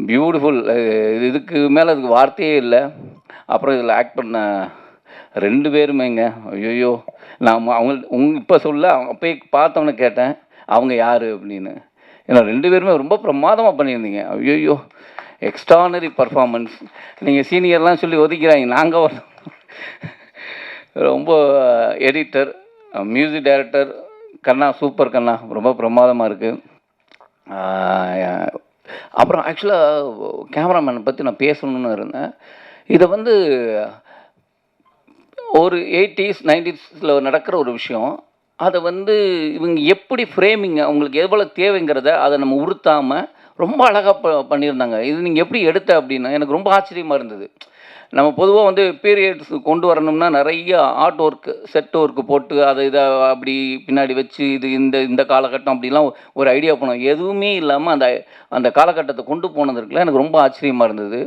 பியூட்டிஃபுல். இதுக்கு மேலே அதுக்கு வார்த்தையே இல்லை. அப்புறம் இதில் ஆக்ட் பண்ண 2 பேருமேங்க, ஐயோ நான் இப்போ சொல்ல அப்போயே பார்த்தவொன்னே கேட்டேன் அவங்க யார் அப்படின்னு. ஏன்னா 2 பேருமே ரொம்ப பிரமாதமாக பண்ணியிருந்தீங்க. ஐயோ எக்ஸ்ட்ரானரி பர்ஃபார்மன்ஸ். நீங்கள் சீனியர்லாம் சொல்லி ஒதுக்கிறாங்க, நாங்கள் ரொம்ப எடிட்டர், மியூசிக் டைரக்டர் கண்ணா, சூப்பர் கண்ணா, ரொம்ப பிரமாதமாக இருக்குது. அப்புறம் ஆக்சுவலாக கேமராமேனை பற்றி நான் பேசணுன்னு இருந்தேன். இதை வந்து ஒரு 80s 90s நடக்கிற ஒரு விஷயம், அதை வந்து இவங்க எப்படி ஃப்ரேமிங் அவங்களுக்கு எவ்வளோ தேவைங்கிறத அதை நம்ம உறுத்தாமல் ரொம்ப அழகாக பண்ணியிருந்தாங்க. இது நீங்கள் எப்படி எடுத்த அப்படின்னா எனக்கு ரொம்ப ஆச்சரியமாக இருந்தது. நம்ம பொதுவாக வந்து பீரியட்ஸ் கொண்டு வரணும்னா நிறைய ஆர்ட் ஒர்க்கு, செட் ஒர்க்கு போட்டு அதை இதை அப்படி பின்னாடி வச்சு இது இந்த காலகட்டம் அப்படிலாம் ஒரு ஐடியா பண்ணோம். எதுவுமே இல்லாமல் அந்த காலகட்டத்தை கொண்டு போனது இருக்குல்ல, எனக்கு ரொம்ப ஆச்சரியமாக இருந்தது.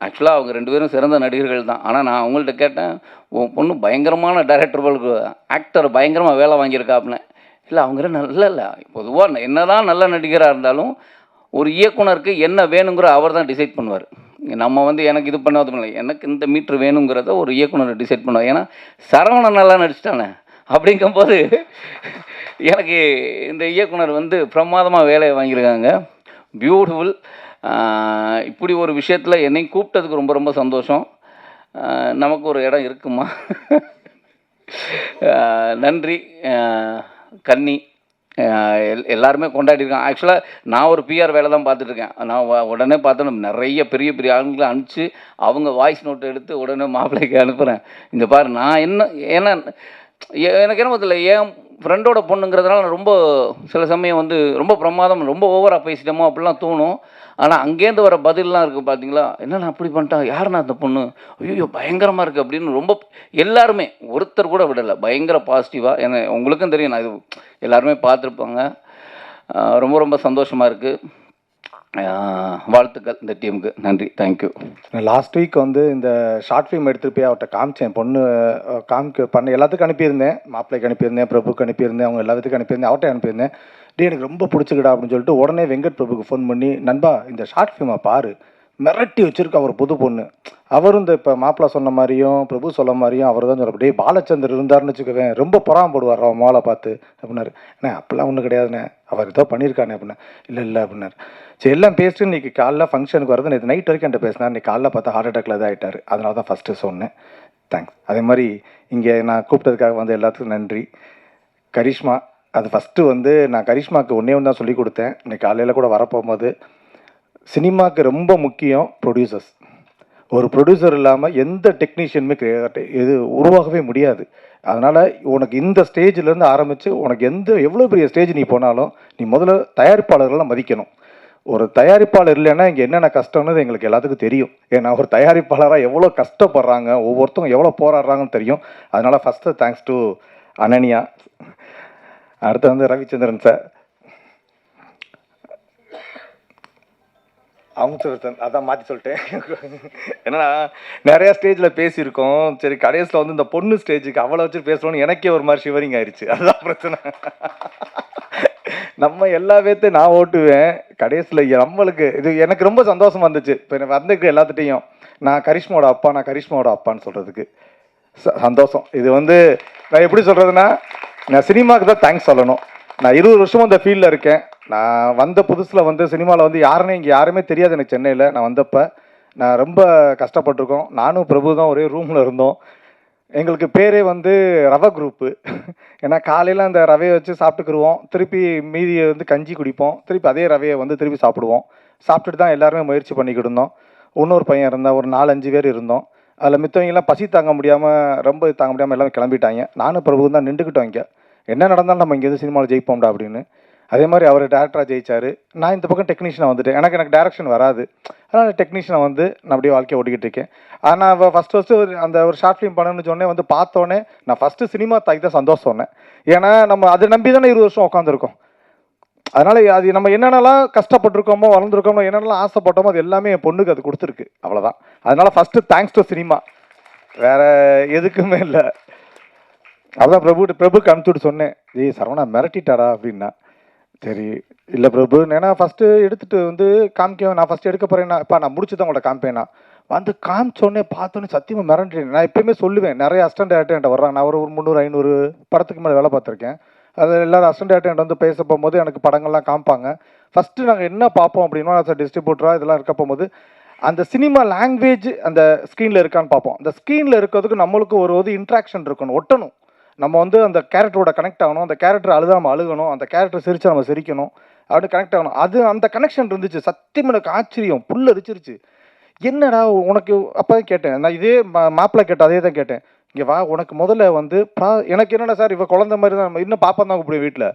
ஆக்சுவலாக அவங்க 2 பேரும் சிறந்த நடிகர்கள் தான். ஆனால் நான் அவங்கள்ட்ட கேட்டேன், உன் பொண்ணு பயங்கரமான டைரக்டர்களுக்கு ஆக்டர் பயங்கரமாக வேலை வாங்கியிருக்கா அப்படின்னேன். இல்லை அவங்க இல்லை பொதுவாக என்ன தான் நல்ல நடிகராக இருந்தாலும் ஒரு இயக்குனருக்கு என்ன வேணுங்கிற அவர் தான் டிசைட் பண்ணுவார். நம்ம வந்து எனக்கு இது பண்ணாது, எனக்கு இந்த மீட்ரு வேணுங்கிறத ஒரு இயக்குனர் டிசைட் பண்ணுவார். ஏன்னா சரவணன் நல்லா நடிச்சிட்டானே அப்படிங்கும்போது எனக்கு இந்த இயக்குனர் வந்து பிரமாதமாக வேலையை வாங்கியிருக்காங்க. பியூட்டிஃபுல். இப்படி ஒரு விஷயத்தில் என்னையும் கூப்பிட்டதுக்கு ரொம்ப ரொம்ப சந்தோஷம். நமக்கு ஒரு இடம் இருக்குமா? நன்றி கன்னி. எல்லாருமே கொண்டாடிருக்காங்க. ஆக்சுவலாக நான் ஒரு பிஆர் வேலை தான் பார்த்துட்ருக்கேன். நான் உடனே பார்த்தோன்னா நிறைய பெரிய பெரிய ஆளுங்களை அனுப்பிச்சு அவங்க வாய்ஸ் நோட் எடுத்து உடனே மாப்பிள்ளைக்கு அனுப்புகிறேன். இந்த பாரு நான் என்ன, ஏன்னா எனக்கு என்ன தெரியல, என் ஃப்ரெண்டோட பொண்ணுங்கிறதுனால நான் ரொம்ப சில சமயம் வந்து ரொம்ப பிரமாதம், ரொம்ப ஓவராக பேசிட்டோமோ அப்படிலாம் தோணும். ஆனால் அங்கேருந்து வர பதிலெலாம் இருக்குது பார்த்தீங்களா, என்ன நான் அப்படி பண்ணிட்டேன், யாருண்ணா அந்த பொண்ணு, ஐயோ பயங்கரமாக இருக்குது அப்படின்னு ரொம்ப எல்லாருமே ஒருத்தர் கூட விடலை, பயங்கர பாசிட்டிவாக. ஏன்னா உங்களுக்கும் தெரியும், நான் இது எல்லாருமே பார்த்துருப்பாங்க. ரொம்ப ரொம்ப சந்தோஷமாக இருக்குது. வாழ்த்துக்கள் இந்த டீமுக்கு. நன்றி, தேங்க்யூ. லாஸ்ட் வீக் வந்து இந்த ஷார்ட் ஃபிலிம் எடுத்துகிட்டு போய் அவர்கிட்ட காமிச்சேன். பொண்ணு பண்ண எல்லாத்துக்கும் அனுப்பியிருந்தேன், மாப்பிள்ளைக்கு அனுப்பியிருந்தேன், பிரபுக்கு அனுப்பியிருந்தேன், அவங்க எல்லாத்துக்கும் அனுப்பியிருந்தேன், அவர்கிட்ட அனுப்பியிருந்தேன். எனக்கு ரொம்ப பிடிச்சிக்கிடா அப்படின்னு சொல்லிட்டு உடனே வெங்கட் பிரபுக்கு ஃபோன் பண்ணி, நண்பா இந்த ஷார்ட் ஃபிலிமை பாரு, மிரட்டி வச்சுருக்க அவர் புது பொண்ணு. அவரும் இந்த இப்போ மாப்பிள்ளை சொன்ன மாதிரியும் பிரபு சொல்ல மாதிரியும் அவர் தான் சொல்ல, அப்படியே பாலச்சந்தர் இருந்தாருன்னு வச்சுக்குவேன், ரொம்ப பொறாமப்படுவார் அவன் மாலை பார்த்து அப்படின்னாரு. அண்ணே அப்பெல்லாம் ஒன்றும் கிடையாதுண்ணே, அவர் ஏதோ பண்ணியிருக்கானே அப்படின்னா. இல்லை அப்படின்னாரு. சரி எல்லாம் பேசிட்டு இன்றைக்கி காலைல ஃபங்க்ஷனுக்கு வரது, நேற்று நைட் வரைக்கும் என்கிட்ட பேசினார். இன்றைக்கி காலைல பார்த்தா ஹார்ட் அட்டாக்ல தான் ஆகிட்டார். அதனால தான் ஃபஸ்ட்டு சொன்னேன். தேங்க்ஸ். அதே மாதிரி இங்கே நான் கூப்பிட்டதுக்காக வந்து எல்லாத்துக்கும் நன்றி. கரிஷ்மா, அது ஃபஸ்ட்டு வந்து நான் கரிஷ்மாவுக்கு ஒன்றே ஒன்று தான் சொல்லிக் கொடுத்தேன். இன்றைக்கி காலையில் கூட வரப்போகும்போது, சினிமாவுக்கு ரொம்ப முக்கியம் ப்ரொடியூசர்ஸ். ஒரு ப்ரொடியூசர் இல்லாமல் எந்த டெக்னீஷியனுமே இது உருவாகவே முடியாது. அதனால் உனக்கு இந்த ஸ்டேஜ்லேருந்து ஆரம்பித்து உனக்கு எவ்வளோ பெரிய ஸ்டேஜ் நீ போனாலும் நீ முதல்ல தயாரிப்பாளர்கள்லாம் மதிக்கணும். ஒரு தயாரிப்பாளர் இல்லைன்னா இங்கே என்னென்ன கஷ்டம்னு எங்களுக்கு எல்லாத்துக்கும் தெரியும். ஏன்னா ஒரு தயாரிப்பாளராக எவ்வளோ கஷ்டப்படுறாங்க, ஒவ்வொருத்தவங்க எவ்வளோ போராடுறாங்கன்னு தெரியும். அதனால் ஃபஸ்ட்டு தேங்க்ஸ் டு அனன்யா. அடுத்து வந்து ரவிச்சந்திரன் சார், அமுத்தவர்த்தன், அதான் மாற்றி சொல்லிட்டேன். ஏன்னா நிறையா ஸ்டேஜில் பேசியிருக்கோம். சரி கடைசியில் வந்து இந்த பொண்ணு ஸ்டேஜுக்கு அவளை வச்சு பேசணும்னு எனக்கே ஒரு மாதிரி ஷிவரிங் ஆயிடுச்சு. அதுதான் பிரச்சனை. நம்ம எல்லா பேர்த்தையும் நான் ஓட்டுவேன், கடைசியில் நம்மளுக்கு இது எனக்கு ரொம்ப சந்தோஷமா இருந்துச்சு. இப்போ எனக்கு வந்துருக்கு எல்லாத்துட்டையும் நான் கரிஷ்மாவோட அப்பான்னு சொல்கிறதுக்கு சந்தோஷம். இது வந்து நான் எப்படி சொல்கிறதுனா, நான் சினிமாவுக்கு தான் தேங்க்ஸ் சொல்லணும். நான் 20 வருஷமும் இந்த ஃபீல்டில் இருக்கேன். நான் வந்த புதுசில் வந்து சினிமாவில் வந்து இங்கே யாருமே தெரியாது எனக்கு. சென்னையில் நான் வந்தப்போ நான் ரொம்ப கஷ்டப்பட்டிருக்கோம். நானும் பிரபு தான் ஒரே ரூமில் இருந்தோம். எங்களுக்கு பேரே வந்து ரவை குரூப்பு. ஏன்னா காலையில் அந்த ரவையை வச்சு சாப்பிட்டுக்குருவோம், திருப்பி மீதியை வந்து கஞ்சி குடிப்போம், திருப்பி அதே ரவையை வந்து திருப்பி சாப்பிடுவோம். சாப்பிட்டுட்டு தான் எல்லாருமே முயற்சி பண்ணிக்கிட்டு இருந்தோம். இன்னொரு பையன் இருந்தால் ஒரு 4-5 பேர் இருந்தோம். அதில் மித்தவங்கெல்லாம் பசி தாங்க முடியாமல், ரொம்ப தாங்க முடியாமல் எல்லாமே கிளம்பிட்டாங்க. நானும் பிரபு தான் நின்றுக்கிட்டோம். இங்கே என்ன நடந்தாலும் நம்ம இங்கேருந்து சினிமாவில் ஜெயிப்போம்டா அப்படின்னு. அதே மாதிரி அவர் டேரக்டராக ஜெயிச்சார். நான் இந்த பக்கம் டெக்னீஷியனாக வந்துட்டேன். எனக்கு டேரக்ஷன் வராது, அதனால் டெக்னீஷியனை வந்து நான் அப்படியே வாழ்க்கையை ஓட்டிக்கிட்டு இருக்கேன். ஆனால் ஃபஸ்ட்டு அந்த ஒரு ஷார்ட் ஃபிலிம் பண்ணணும்னு சொன்னேன். வந்து பார்த்தோன்னே நான் ஃபஸ்ட்டு சினிமா தாய்க்கு தான் சந்தோஷம் சொன்னேன். ஏன்னா நம்ம அதை நம்பி தானே 20 வருஷம் உட்காந்துருக்கோம். அதனால் அது நம்ம என்னென்னலாம் கஷ்டப்பட்டுருக்கோமோ, வளர்ந்துருக்கோமோ, என்னென்னலாம் ஆசைப்பட்டோமோ அது எல்லாமே என் பொண்ணுக்கு அது கொடுத்துருக்கு. அவ்வளோதான். அதனால் ஃபஸ்ட்டு தேங்க்ஸ் டு சினிமா, வேறு எதுக்குமே இல்லை. அதான் பிரபுக்கு அனுப்பிச்சுட்டு சொன்னேன், சரவணா மிரட்டிட்டாரா அப்படின்னா. சரி இல்லை பிரபு, ஏன்னா ஃபஸ்ட்டு எடுத்துகிட்டு வந்து காமிக்க, நான் ஃபஸ்ட்டு எடுக்க போகிறேன்னா இப்போ நான் முடிச்சு தான் உங்கள்ட்ட காமிப்பேன்னா வந்து காமிச்சோடனே பார்த்தோன்னே சத்தியமாக மிரண்டிட்டேன். நான் எப்பயுமே சொல்லுவேன், நிறைய அசிஸ்டன்ட் டேரக்டர் என்கிட்ட வர்றாங்க. நான் ஒரு 300-500 படத்துக்கு மேலே வேலை பார்த்துருக்கேன். அது எல்லோரும் அசிஸ்டன்ட் டேரக்டர் என்கிட்ட வந்து பேச போகும்போது எனக்கு படங்கள்லாம் காமிப்பாங்க. ஃபஸ்ட்டு நாங்கள் என்ன பார்ப்போம் அப்படின்னா, டிஸ்ட்ரிபியூட்டராக இதெல்லாம் இருக்க போகும்போது அந்த சினிமா லாங்குவேஜ் அந்த ஸ்க்ரீனில் இருக்கான்னு பார்ப்போம். அந்த ஸ்க்ரீனில் இருக்கிறதுக்கு நம்மளுக்கு ஒரு இன்ட்ராக்ஷன் இருக்கணும், ஒட்டணும். நம்ம வந்து அந்த கேரக்டரோட கனெக்ட் ஆகணும், அந்த கேரக்டர் அழுதா நம்ம அழுகணும், அந்த கேரக்டர் சிரிச்சா நம்ம சிரிக்கணும், அப்படி கனெக்ட் ஆகணும். அது அந்த கனெக்ஷன் இருந்துச்சு. சத்தியம் எனக்கு ஆச்சரியம், புல்லரிச்சிருச்சு. என்னடா உனக்கு அப்போ தான் கேட்டேன் நான், இதே மாப்பிள்ளை கேட்டேன், அதே தான் கேட்டேன். இங்கே வா, உனக்கு முதல்ல வந்து எனக்கு என்னடா சார் இவ குழந்தை மாதிரி தான், நம்ம இன்னும் பாப்பா தான் கூப்பிடுவேன் வீட்டில்.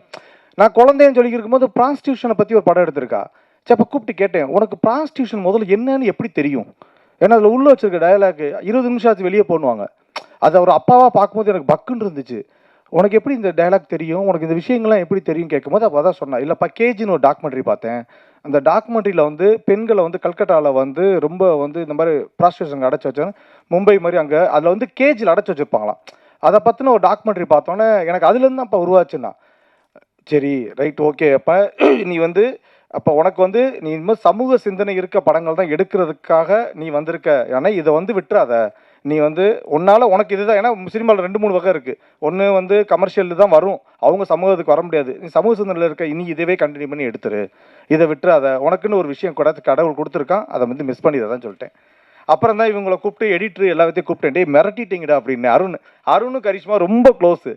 நான் குழந்தைன்னு சொல்லி இருக்கும்போது ப்ராஸ்டியூஷனை பற்றி ஒரு படம் எடுத்திருக்கா. சரி அப்போ கூப்பிட்டு கேட்டேன், உனக்கு ப்ராஸ்டியூஷன் முதல்ல என்னன்னு எப்படி தெரியும்? ஏன்னா அதில் உள்ள வச்சிருக்க டயலாக் 20 நிமிஷம் ஆச்சு வெளியே போடுவாங்க. அது அவர் அப்பாவாக பார்க்கும்போது எனக்கு பக்குன்னு இருந்துச்சு. உனக்கு எப்படி இந்த டைலாக் தெரியும், உனக்கு இந்த விஷயங்கள்லாம் எப்படி தெரியும் கேட்கும்போது அப்போ தான் சொன்னேன், இல்லைப்பா கேஜின்னு ஒரு டாக்குமெண்ட்ரி பார்த்தேன். அந்த டாக்குமெண்ட்ரியில் வந்து பெண்களை வந்து கல்கட்டாவில் வந்து ரொம்ப வந்து இந்த மாதிரி ப்ராஸ்டியூஷன் அடைச்சி வச்சாங்க, மும்பை மாதிரி. அங்கே அதில் வந்து கேஜில் அடைச்சி வச்சுருப்பாங்களாம். அதை பற்றின ஒரு டாக்குமெண்ட்ரி பார்த்தோன்னே எனக்கு அதுலேருந்து தான் அப்போ உருவாச்சுன்னா, சரி ரைட் ஓகே, அப்போ நீ வந்து அப்போ உனக்கு வந்து நீ இனிமேல் சமூக சிந்தனை இருக்க படங்கள் தான் எடுக்கிறதுக்காக நீ வந்திருக்க. ஏன்னா இதை வந்து விட்டுறாத, நீ வந்து உன்னால் உனக்கு இதுதான். ஏன்னா சினிமாவில் 2-3 வகை இருக்குது. ஒன்று வந்து கமர்ஷியல் தான் வரும், அவங்க சமூகத்துக்கு வர முடியாது. நீ சமூக சிந்தனையில் இருக்க இனி இதவே கண்டினியூ பண்ணி எடுத்துரு, இதை விட்டுறாத, உனக்குன்னு ஒரு விஷயம் கடவுள் கொடுத்துருக்கான், அதை வந்து மிஸ் பண்ணிதான் சொல்லிட்டேன். அப்புறம் தான் இவங்களை கூப்பிட்டு எடிட்டர் எல்லாத்தையும் கூப்பிட்டேன், டே மிரட்டிட்டீங்கடா அப்படின்னு. அருணும் கரிஷ்மா ரொம்ப க்ளோஸு.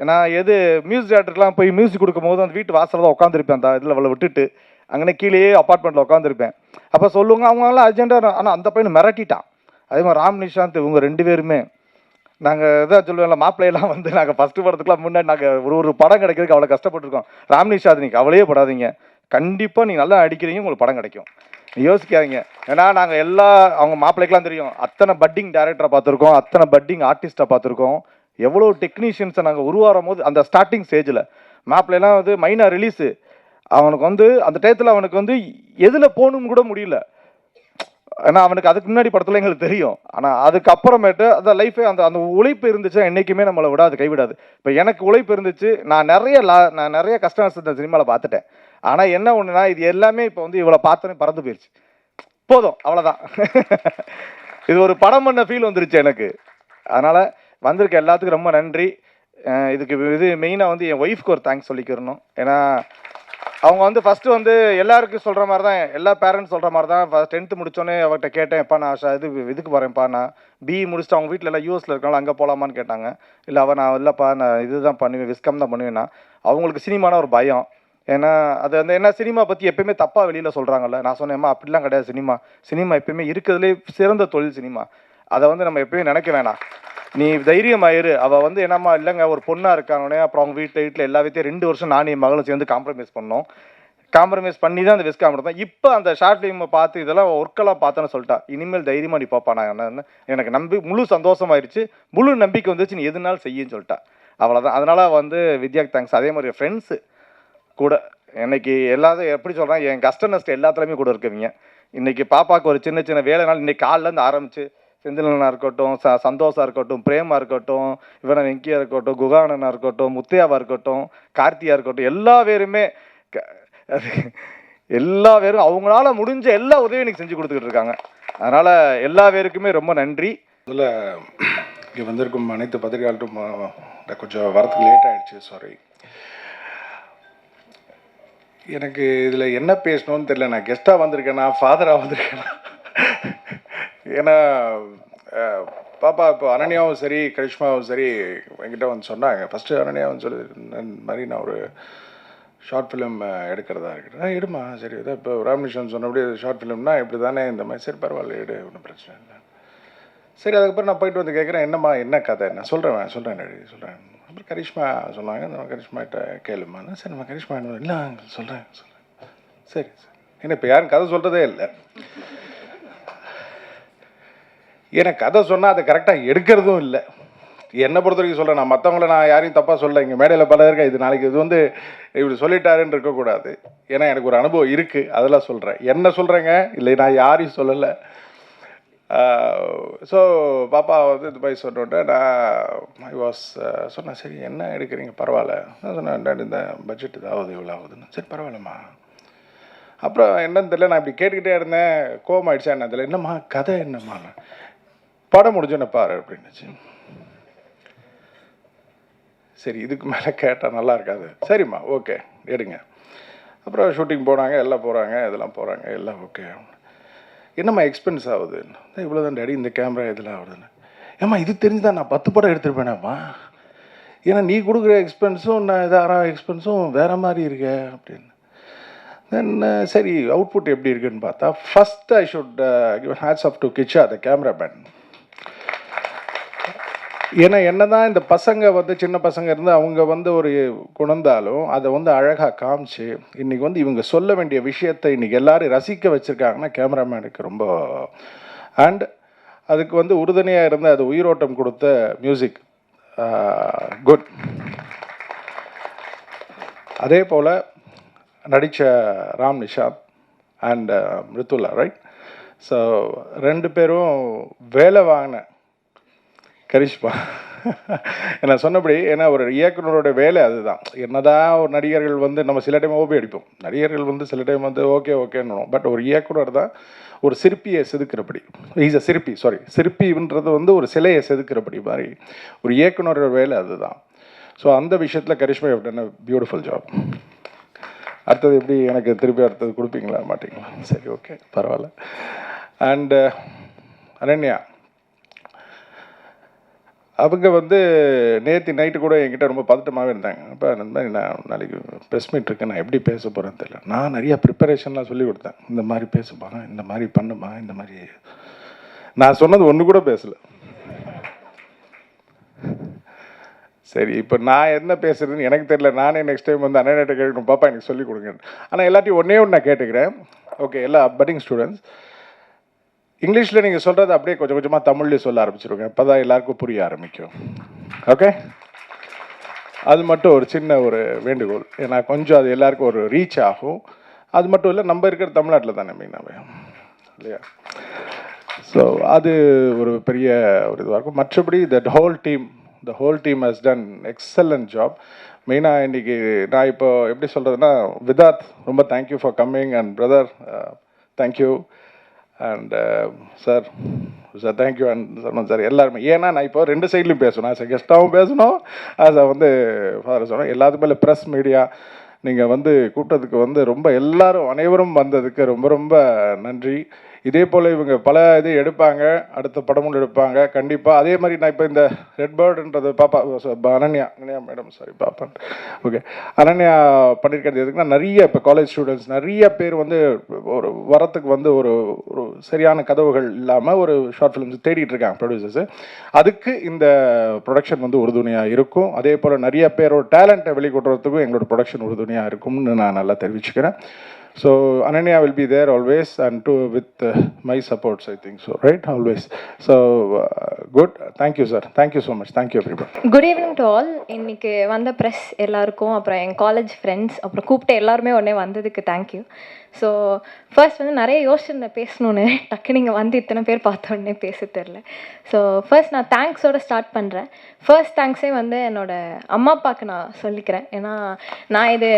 நான் எது மியூசிக் டேரக்டருக்குலாம் போய் மியூசிக் கொடுக்கும்போது அந்த வீட்டு வாசலில் தான் உட்காந்துருப்பேன், அந்த இதில் அவளை விட்டுட்டு அங்கே கீழேயே அப்பார்ட்மெண்ட்டில் உட்காந்துருப்பேன். அப்போ சொல்லுவாங்க அவங்களாம் அர்ஜென்ட்டாக, ஆனால் அந்த பையனை மிரட்டிட்டான். அதே மாதிரி ராம் நிஷாந்த் இவங்க 2 பேருமே நாங்கள் இதான் சொல்லுவேன்ல, மாப்பிள்ளையெல்லாம் வந்து நாங்கள் ஃபஸ்ட்டு படத்துக்குலாம் முன்னாடி நாங்கள் ஒரு படம் கிடைக்கிறதுக்கு அவ்வளோ கஷ்டப்பட்டுருக்கோம். ராம் நிஷாந்த் நீங்கள் கவலையே படாதீங்க, கண்டிப்பாக நீங்கள் நல்லா அடிக்கிறீங்க, உங்களுக்கு படம் கிடைக்கும், நீ யோசிக்காதீங்க. ஏன்னா நாங்கள் அவங்க மாப்பிள்ளைக்கெலாம் தெரியும், அத்தனை பட்டிங் டேரக்டரை பார்த்துருக்கோம், அத்தனை பட்டிங் ஆர்டிஸ்ட்டை பார்த்துருக்கோம், எவ்வளோ டெக்னீஷியன்ஸை நாங்கள் உருவாகும் போது அந்த ஸ்டார்டிங் ஸ்டேஜில் மாப்பிள்ளைலாம் வந்து மைனா ரிலீஸு, அவனுக்கு வந்து அந்த டயத்தில் அவனுக்கு வந்து எதில் போகணும்னு கூட முடியல. ஏன்னா அவனுக்கு அதுக்கு முன்னாடி படத்தில் எங்களுக்கு தெரியும். ஆனால் அதுக்கப்புறமேட்டு அந்த லைஃபே அந்த உழைப்பு இருந்துச்சு, என்றைக்குமே நம்மளை விடாது, கைவிடாது. இப்போ எனக்கு உழைப்பு இருந்துச்சு, நான் நிறைய கஷ்டம் இந்த சினிமாவில் பார்த்துட்டேன். ஆனால் என்ன ஒன்றுனா இது எல்லாமே இப்போ வந்து இவ்வளோ பார்த்தோன்னே பறந்து போயிடுச்சு, போதும் அவ்வளோதான். இது ஒரு படம் பண்ண ஃபீல் வந்துருச்சு எனக்கு. அதனால் வந்திருக்க எல்லாத்துக்கும் ரொம்ப நன்றி. இது மெயினாக வந்து என் ஒய்ஃப்க்கு ஒரு தேங்க்ஸ் சொல்லிக்கிறணும். ஏன்னா அவங்க வந்து ஃபஸ்ட்டு வந்து எல்லாருக்கும் சொல்கிற மாதிரி தான், எல்லா பேரண்ட்ஸ் சொல்கிற மாதிரி தான். 10th முடித்தோடனே அவர்கிட்ட கேட்டேன், எப்பா நான் இதுக்கு போகிறேன்ப்பா, நான் பிஇ முடிச்சுட்டு அவங்க வீட்டில் எல்லாம் யூஎஸில் இருக்காங்களா, அங்கே போகலாமான்னு கேட்டாங்க. இல்லை நான் இல்லைப்பா நான் இதுதான் பண்ணுவேன், விஸ்கம் தான் பண்ணுவேன்னா. அவங்களுக்கு சினிமான ஒரு பயம். ஏன்னா அது அந்த என்ன சினிமா பற்றி எப்பயுமே தப்பாக வெளியில் சொல்கிறாங்கல்ல. நான் சொன்னேன்மா அப்படிலாம் கிடையாது, சினிமா எப்பயுமே இருக்கிறதுலே சிறந்த தொழில் சினிமா. அதை வந்து நம்ம எப்பயும் நினைக்க வேணாம், நீ தைரியமாயிரு. அவள் வந்து என்னம்மா இல்லைங்க ஒரு பொண்ணாக இருக்கானே, அப்புறம் அவங்க வீட்டில் எல்லா வீட்டையும் 2 வருஷம் நானும் என் மகளும் சேர்ந்து காம்ப்ரமைஸ் பண்ணோம். காம்ப்ரமைஸ் பண்ணி தான் அந்த விஸ்காம் எடுத்தோம். இப்போ அந்த ஷார்ட் ஃபிலிமை பார்த்து இதெல்லாம் ஒர்க்கெல்லாம் பார்த்தேன்னு சொல்லிட்டா, இனிமேல் தைரியமாக நீ பார்ப்பா, நான் எனக்கு முழு சந்தோஷமாயிருச்சு, முழு நம்பிக்கை வந்துச்சு, நீ எதுனாலும் செய்யுன்னு சொல்லிட்டா. அவ்வளோதான். அதனால் வந்து வித்யாக்கு தேங்க்ஸ். அதே மாதிரி ஃப்ரெண்ட்ஸு கூட இன்னைக்கு எல்லாத்தையும் எப்படி சொல்கிறேன், என் கஷ்ட நஷ்டம் எல்லாத்துலேயுமே கூட இருக்குவீங்க. இன்றைக்கி பாப்பாவுக்கு ஒரு சின்ன சின்ன வேலைனாலும் இன்றைக்கி காலிலேருந்து ஆரம்பிச்சு செந்திலனா இருக்கட்டும், சந்தோஷா இருக்கட்டும், பிரேமா இருக்கட்டும், இவனை வெங்கியா இருக்கட்டும், குகானனா இருக்கட்டும், முத்தையாவா இருக்கட்டும், கார்த்தியா இருக்கட்டும், எல்லா பேரும் அவங்களால முடிஞ்ச எல்லா உதவியும் எனக்கு செஞ்சு கொடுத்துக்கிட்டு இருக்காங்க. அதனால் எல்லா பேருக்குமே ரொம்ப நன்றி. அதில் இங்கே வந்திருக்கும் அனைத்து பத்திரிகையாளரும் கொஞ்சம் வரத்துக்கு லேட் ஆகிடுச்சு, சாரி. எனக்கு இதில் என்ன பேசணும்னு தெரியல. நான் கெஸ்ட்டாக வந்திருக்கேனா ஃபாதராக வந்திருக்கேனா? ஏன்னா பாப்பா இப்போ அனன்யாவும் சரி கரிஷ்மாவும் சரி என்கிட்ட வந்து சொன்னாங்க. ஃபஸ்ட்டு அனன்யாவும் சொல்லி இந்த மாதிரி நான் ஒரு ஷார்ட் ஃபிலிம் எடுக்கிறதா இருக்கிறேன். எடுமா சரி, இதான் இப்போ ராம்நிஷாந்த் சொன்னபடி ஷார்ட் ஃபிலிம்னா இப்படி தானே, இந்த மாதிரி சரி பரவாயில்ல எடு, ஒன்றும் பிரச்சனை இல்லை. சரி, அதுக்கப்புறம் நான் போயிட்டு வந்து கேட்குறேன், என்னம்மா என்ன கதை, நான் சொல்கிறேன் சொல்கிறேன். அப்புறம் கரிஷ்மா சொன்னாங்க, நம்ம கரிஷ்மாகிட்ட கேளுமா. சரி நம்ம கரிஷ்மா இல்லை சொல்கிறேன். சரி ஏன்னா இப்போ யாரும் கதை சொல்கிறதே இல்லை. எனக்கு கதை சொன்னால் அதை கரெக்டாக எடுக்கிறதும் இல்லை. என்னை பொறுத்த வரைக்கும் சொல்கிறேன், நான் மற்றவங்கள நான் யாரையும் தப்பாக சொல்ல, இங்கே மேடையில் பல இருக்கேன், இது நாளைக்கு இது வந்து இப்படி சொல்லிட்டாருன்னு இருக்கக்கூடாது. ஏன்னா எனக்கு ஒரு அனுபவம் இருக்குது, அதெல்லாம் சொல்கிறேன். என்ன சொல்கிறேங்க, இல்லை நான் யாரையும் சொல்லலை. ஸோ பாப்பா வந்து இந்த மாதிரி சொன்னோன்னே நான் சொன்னேன், சரி என்ன எடுக்கிறீங்க, பரவாயில்ல. நான் சொன்னேன், இந்த பட்ஜெட் இதாவது இவ்வளோ ஆகுதுன்னு. சரி பரவாயில்லம்மா. அப்புறம் என்னன்னு தெரியல, நான் இப்படி கேட்டுக்கிட்டே இருந்தேன், கோவம் ஆயிடுச்சா என்ன தெரியல. என்னம்மா கதை என்னம்மா, படம் முடிஞ்சோன்னே பாரு அப்படின்னுச்சு. சரி இதுக்கு மேலே கேட்டால் நல்லா இருக்காது. சரிம்மா ஓகே எடுங்க. அப்புறம் ஷூட்டிங் போனாங்க, எல்லாம் போகிறாங்க, இதெல்லாம் போகிறாங்க, எல்லாம் ஓகே. என்னம்மா எக்ஸ்பென்ஸ் ஆகுது, இவ்வளோ தான் டேடி, இந்த கேமரா இதெல்லாம் ஆகுதுன்னு. ஏம்மா இது தெரிஞ்சு தான் நான் 10 படம் எடுத்துருப்பேனேம்மா. ஏன்னா நீ கொடுக்குற எக்ஸ்பென்ஸும் நான் இதாக எக்ஸ்பென்ஸும் வேறு மாதிரி இருக்கே அப்படின்னு. தென் சரி அவுட்புட் எப்படி இருக்குன்னு பார்த்தா, first I should give hats off to Kichcha the cameraman. ஏன்னா என்ன தான் இந்த பசங்க வந்து சின்ன பசங்க இருந்து அவங்க வந்து ஒரு குணந்தாலும் அதை வந்து அழகாக காமிச்சு இன்றைக்கி வந்து இவங்க சொல்ல வேண்டிய விஷயத்தை இன்றைக்கி எல்லோரும் ரசிக்க வச்சுருக்காங்கன்னா கேமராமேனுக்கு ரொம்ப. அண்ட் அதுக்கு வந்து உறுதுணையாக இருந்து அது உயிரோட்டம் கொடுத்த மியூசிக் குட். அதே போல் நடித்த Ram Nishanth and Mridula right. So 2 பேரும் வேலை வாங்கின கரிஷ்மா என்ன சொன்னபடி, ஏன்னா ஒரு இயக்குனரோட வேலை அதுதான். என்னதான் ஒரு நடிகர்கள் வந்து நம்ம சில டைம் ஓபி அடிப்போம், நடிகர்கள் வந்து சில டைம் வந்து ஓகேன்னு. பட் ஒரு இயக்குனர் தான் ஒரு சிற்பியை செதுக்கிறபடி, ஈஸ் அ சிற்பி, சிற்பின்றது வந்து ஒரு சிலையை செதுக்கிறபடி மாதிரி ஒரு இயக்குனரோட வேலை அதுதான். ஸோ அந்த விஷயத்தில் கரிஷ்மா எப்படின்னா பியூட்டிஃபுல் ஜாப். அடுத்தது எப்படி எனக்கு திருப்பி அடுத்தது கொடுப்பீங்களா மாட்டிங்களா? சரி ஓகே பரவாயில்ல. அண்டு அனன்யா அவங்க வந்து நேற்று நைட்டு கூட என்கிட்ட ரொம்ப பதட்டமாகவே இருந்தாங்க. அப்போ அந்த மாதிரி நான் நாளைக்கு ப்ரெஸ் மீட் இருக்கேன், நான் எப்படி பேச போகிறேன்னு தெரியல. நான் நிறையா ப்ரிப்பரேஷன்லாம் சொல்லி கொடுத்தேன். இந்த மாதிரி பேசுமா, இந்த மாதிரி பண்ணுமா, இந்த மாதிரி. நான் சொன்னது ஒன்று கூட பேசலை. சரி, இப்போ நான் என்ன பேசுறதுன்னு எனக்கு தெரியல. நானே நெக்ஸ்ட் டைம் வந்து அண்ணன்கிட்ட கேட்கணும், பாப்பா எனக்கு சொல்லிக் கொடுங்க. ஆனால் எல்லாத்தையும் ஒன்றே ஒன்று நான் கேட்டுக்கிறேன். ஓகே, எல்லா பட்டிங் ஸ்டூடெண்ட்ஸ், இங்கிலீஷில் நீங்கள் சொல்கிறது அப்படியே கொஞ்சம் கொஞ்சமாக தமிழ்லேயே சொல்ல ஆரம்பிச்சிருங்க. அப்போ தான் எல்லாருக்கும் புரிய ஆரம்பிக்கும். ஓகே, அது மட்டும் ஒரு சின்ன ஒரு வேண்டுகோள். ஏன்னா கொஞ்சம் அது எல்லாருக்கும் ஒரு ரீச் ஆகும். அது மட்டும் இல்லை, நம்ம இருக்கிற தமிழ்நாட்டில் தானே மெயினாகவே இல்லையா? ஸோ அது ஒரு பெரிய ஒரு இதுவாக இருக்கும். மற்றபடி the whole team has done excellent job. மெயினாக இன்றைக்கி நான் இப்போ எப்படி சொல்கிறதுனா, விதாத் ரொம்ப thank you for coming, and brother thank you, and sir thank you, and சொன்னோம் சார் எல்லாருமே. ஏன்னா நான் இப்போ 2 சைட்லையும் பேசணும். ஆஸ் கெஸ்ட்டாகவும் பேசணும், ஆஸ் வந்து ஃபாதர் சொன்னோம். எல்லாத்துக்கு மேலே ப்ரெஸ் மீடியா நீங்கள் வந்து கூட்டத்துக்கு வந்து ரொம்ப எல்லாரும் அனைவரும் வந்ததுக்கு ரொம்ப ரொம்ப நன்றி. இதே போல் இவங்க பல இது எடுப்பாங்க, அடுத்த படமும் எடுப்பாங்க கண்டிப்பாக. அதே மாதிரி நான் இப்போ இந்த ரெட் பேர்டுன்றது பாப்பா அனன்யா மேடம் பாப்பா ஓகே அனன்யா பண்ணியிருக்கிறது எதுக்குன்னா, நிறைய இப்போ காலேஜ் ஸ்டூடெண்ட்ஸ் நிறைய பேர் வந்து ஒரு வரத்துக்கு வந்து ஒரு ஒரு சரியான கதவுகள் இல்லாமல் ஒரு ஷார்ட் ஃபிலிம்ஸ் தேடிட்டு இருக்காங்க ப்ரொடியூசர்ஸு. அதுக்கு இந்த ப்ரொடக்ஷன் வந்து உறுதுணையாக இருக்கும். அதே போல் நிறைய பேரோட டேலண்ட்டை வெளிக்கொட்டுறதுக்கும் எங்களோட ப்ரொடக்ஷன் உறுதுணையாக இருக்கும்னு நான் நல்லா தெரிவிச்சுக்கிறேன். So Ananya will be there always, and with my supports, I think so, right? Always. So good. Thank you, sir. Thank you so much. Thank you, everybody. Good evening to all. இன்றைக்கி வந்த ப்ரெஸ் எல்லாருக்கும், அப்புறம் என் காலேஜ் ஃப்ரெண்ட்ஸ், அப்புறம் கூப்பிட்டு எல்லாருமே உடனே வந்ததுக்கு தேங்க்யூ. ஸோ ஃபர்ஸ்ட் வந்து நிறைய யோசிச்சிருந்தேன் பேசணுன்னு, டக்கு நீங்கள் வந்து இத்தனை பேர் பார்த்த உடனே பேச தெரில. ஸோ ஃபர்ஸ்ட் நான் தேங்க்ஸோடு ஸ்டார்ட் பண்ணுறேன். ஃபர்ஸ்ட் தேங்க்ஸே வந்து என்னோடய அம்மா அப்பாவுக்கு நான் சொல்லிக்கிறேன். ஏன்னா நான் இது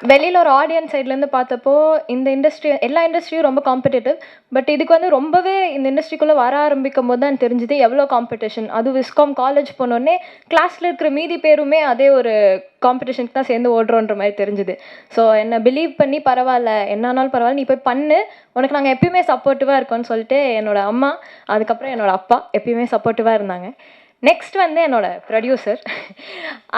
வெளியில் ஒரு ஆடியன்ஸ் சைட்லேருந்து பார்த்தப்போ இந்த இண்டஸ்ட்ரி, எல்லா இண்டஸ்ட்ரியும் ரொம்ப காம்படிட்டிவ். பட் இதுக்கு வந்து ரொம்பவே இந்த இண்டஸ்ட்ரிக்குள்ளே வர ஆரம்பிக்கும் போது தான் தெரிஞ்சுது எவ்வளோ காம்படிஷன். அதுவும் விஸ்காம் காலேஜ் போனோடனே கிளாஸில் இருக்கிற மீதி பேருமே அதே ஒரு காம்படிஷனுக்கு தான் சேர்ந்து ஓடுறோன்ற மாதிரி தெரிஞ்சுது. ஸோ என்னை பிலீவ் பண்ணி பரவாயில்ல, என்னானாலும் பரவாயில்ல, நீ போய் பண்ணு, உனக்கு நாங்கள் எப்பயுமே சப்போர்ட்டிவாக இருக்கோன்னு சொல்லிட்டு என்னோடய அம்மா, அதுக்கப்புறம் என்னோடய அப்பா எப்பயுமே சப்போர்ட்டிவாக இருந்தாங்க. நெக்ஸ்ட் வந்து என்னோடய ப்ரொடியூசர்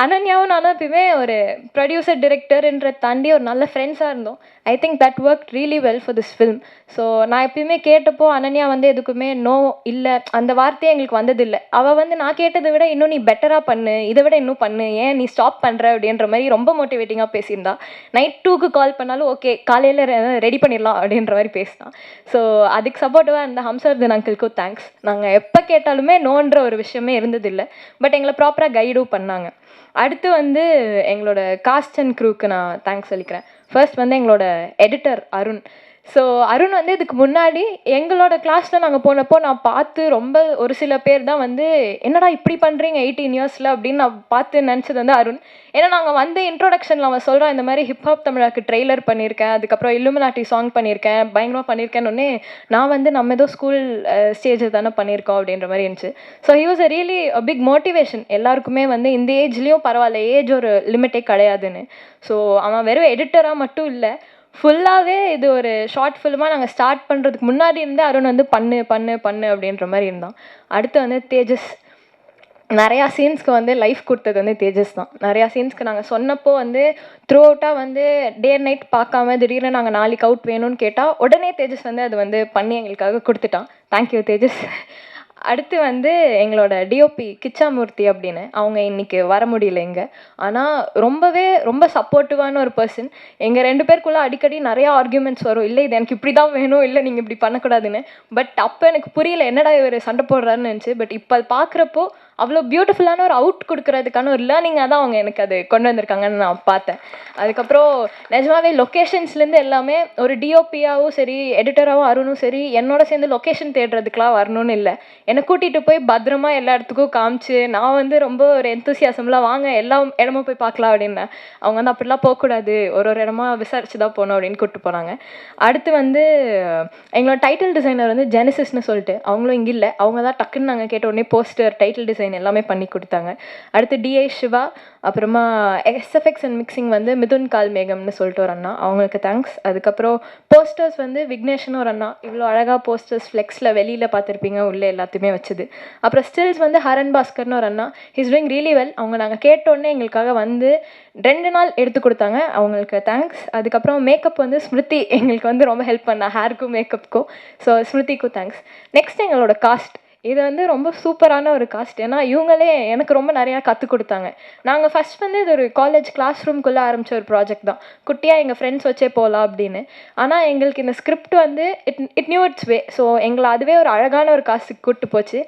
அனன்யாவும் நானும் எப்பயுமே ஒரு ப்ரொடியூசர் டிரெக்டர்ன்ற தாண்டி ஒரு நல்ல ஃப்ரெண்ட்ஸாக இருந்தோம். I think that work really well for this film. So நான் எப்பயுமே கேட்டப்போ அனன்யா வந்து எதுக்குமே நோ இல்லை அந்த வார்த்தையே எங்களுக்கு வந்ததில்லை. அவள் வந்து நான் கேட்டதை விட இன்னும் நீ பெட்டராக பண்ணு, இதை விட இன்னும் பண்ணு, ஏன் நீ ஸ்டாப் பண்ணுற அப்படின்ற மாதிரி ரொம்ப மோட்டிவேட்டிங்காக பேசியிருந்தா. நைட் 2க்கு கால் பண்ணாலும் ஓகே காலையில் ரெடி பண்ணிடலாம் அப்படின்ற மாதிரி பேசினான். ஸோ அதுக்கு சப்போர்ட்டிவாக இருந்த ஹம்சர்தன் அங்கிள்க்கும் தேங்க்ஸ். நாங்கள் எப்போ கேட்டாலுமே நோன்ற ஒரு விஷயமே இருந்ததில்லை. பட் எங்களை ப்ராப்பராக கைடும் பண்ணாங்க. அடுத்து வந்து எங்களோட காஸ்ட் அண்ட் க்ரூக்கு நான் தேங்க்ஸ் சொல்லிக்கிறேன். ஃபர்ஸ்ட் வந்து எங்களோட எடிட்டர் அருண். ஸோ அருண் வந்து இதுக்கு முன்னாடி எங்களோட கிளாஸில் நாங்கள் போனப்போ நான் பார்த்து ரொம்ப ஒரு சில பேர் தான் வந்து என்னடா இப்படி பண்ணுறீங்க 18 இயர்ஸில் அப்படின்னு நான் பார்த்து நினச்சது வந்து அருண். ஏன்னா நாங்கள் வந்து இன்ட்ரோடக்ஷனில் அவன் சொல்கிறான் இந்த மாதிரி ஹிப்ஹாப் தமிழாக்கு ட்ரெய்லர் பண்ணியிருக்கேன், அதுக்கப்புறம் இல்லுமினாட்டி சாங் பண்ணியிருக்கேன், பயங்கரமாக பண்ணியிருக்கேன்னு நான் வந்து நம்ம ஏதோ ஸ்கூல் ஸ்டேஜில் தானே பண்ணியிருக்கோம் அப்படின்ற மாதிரி இருந்துச்சு. So he was a really big motivation எல்லாருக்குமே வந்து இந்த ஏஜ்லேயும் பரவாயில்ல, ஏஜ் ஒரு லிமிட்டே கிடையாதுன்னு. ஸோ அவன் வெறும் எடிட்டராக மட்டும் இல்லை, ஃபுல்லாகவே இது ஒரு ஷார்ட் ஃபில்மாக நாங்கள் ஸ்டார்ட் பண்ணுறதுக்கு முன்னாடி இருந்து அருண் வந்து பண்ணு பண்ணு பண்ணு அப்படின்ற மாதிரி இருந்தான். அடுத்து வந்து தேஜஸ். நிறையா சீன்ஸ்க்கு வந்து லைஃப் கொடுத்தது வந்து தேஜஸ் தான். நிறையா சீன்ஸ்க்கு நாங்கள் சொன்னப்போ வந்து த்ரூ அவுட்டாக வந்து டே அண்ட் நைட் பார்க்காம திடீர்னு நாங்கள் நாளைக்கு அவுட் வேணும்னு கேட்டால் உடனே தேஜஸ் வந்து அது வந்து பண்ணி எங்களுக்காக கொடுத்துட்டான். தேங்க்யூ தேஜஸ். அடுத்து வந்து எங்களோட டிஓபி கிச்சாமூர்த்தி அப்படின்னு, அவங்க இன்றைக்கி வர முடியல இங்கே. ஆனால் ரொம்ப சப்போர்ட்டிவான ஒரு பர்சன். எங்கள் 2 பேருக்குள்ளே அடிக்கடி நிறையா ஆர்கியூமெண்ட்ஸ் வரும், இல்லை இது எனக்கு இப்படி தான் வேணும், இல்லை நீங்கள் இப்படி பண்ணக்கூடாதுன்னு. பட் அப்போ எனக்கு புரியல என்னடா இவர் சண்டை போடுறாருன்னு நினச்சி. பட் இப்போ அது பார்க்குறப்போ அவ்வளோ பியூட்டிஃபுல்லான ஒரு அவுட் கொடுக்கறதுக்கான ஒரு லேர்னிங்காக தான் அவங்க எனக்கு அது கொண்டு வந்திருக்காங்கன்னு நான் பார்த்தேன். அதுக்கப்புறம் நிஜமாவே லொக்கேஷன்ஸ்லேருந்து எல்லாமே ஒரு டிஓபியாகவும் சரி எடிட்டராகவும் அருணும் சரி என்னோட சேர்ந்து லொக்கேஷன் தேடுறதுக்கெலாம் வரணும்னு இல்லை, என்னை கூட்டிகிட்டு போய் பத்திரமா எல்லா இடத்துக்கும் காமிச்சு நான் வந்து ரொம்ப ஒரு எந்தூசியாசம்லாம் வாங்க எல்லா இடமும் போய் பார்க்கலாம் அப்படின்னேன். அவங்க வந்து அப்படிலாம் போகக்கூடாது, ஒரு இடமா விசாரிச்சு தான் போகணும் அப்படின்னு கூப்பிட்டு போனாங்க. அடுத்து வந்து எங்களோட டைட்டில் டிசைனர் வந்து ஜெனசிஸ்னு சொல்லிட்டு, அவங்களும் இங்கே இல்லை, அவங்க தான் டக்குன்னு நாங்கள் கேட்ட உடனே போஸ்டர் டைட்டில் டிசைன் டிசைன் எல்லாமே பண்ணி கொடுத்தாங்க. அடுத்து டிஐ சிவா, அப்புறமா எஸ்எஃப்எக்ஸ் அண்ட் மிக்சிங் வந்து மிதுன் கால் மேகம்னு சொல்லிட்டு ஒரு அண்ணா, அவங்களுக்கு தேங்க்ஸ். அதுக்கப்புறம் போஸ்டர்ஸ் வந்து விக்னேஷ்னு ஒரு அண்ணா, இவ்வளோ அழகாக போஸ்டர்ஸ் ஃப்ளெக்ஸில் வெளியில் பார்த்துருப்பீங்க, உள்ளே எல்லாத்தையுமே வச்சுது. அப்புறம் ஸ்டில்ஸ் வந்து ஹரன் பாஸ்கர்னு ஒரு அண்ணா, ஹிஸ் டூயிங் ரியலி வெல். அவங்க நாங்கள் கேட்டோடனே எங்களுக்காக வந்து 2 நாள் எடுத்து கொடுத்தாங்க, அவங்களுக்கு தேங்க்ஸ். அதுக்கப்புறம் மேக்கப் வந்து ஸ்மிருதி எங்களுக்கு வந்து ரொம்ப ஹெல்ப் பண்ணா, ஹேருக்கும் மேக்கப்புக்கும். ஸோ ஸ்மிருதிக்கும் தேங்க்ஸ். நெக்ஸ்ட் எங்களோட காஸ்ட், இது வந்து ரொம்ப சூப்பரான ஒரு காஸ்ட். ஏன்னா இவங்களே எனக்கு ரொம்ப நிறையா கற்றுக் கொடுத்தாங்க. நாங்கள் ஃபஸ்ட் வந்து இது ஒரு காலேஜ் கிளாஸ் ரூம்குள்ளே ஆரம்பித்த ஒரு ப்ராஜெக்ட் தான், குட்டியாக எங்கள் ஃப்ரெண்ட்ஸ் வச்சே போகலாம் அப்படின்னு. ஆனால் எங்களுக்கு இந்த ஸ்கிரிப்ட் வந்து it new it's way. So எங்களை அதுவே ஒரு அழகான ஒரு காஸ்ட்டுக்கு கூப்பிட்டு போச்சு.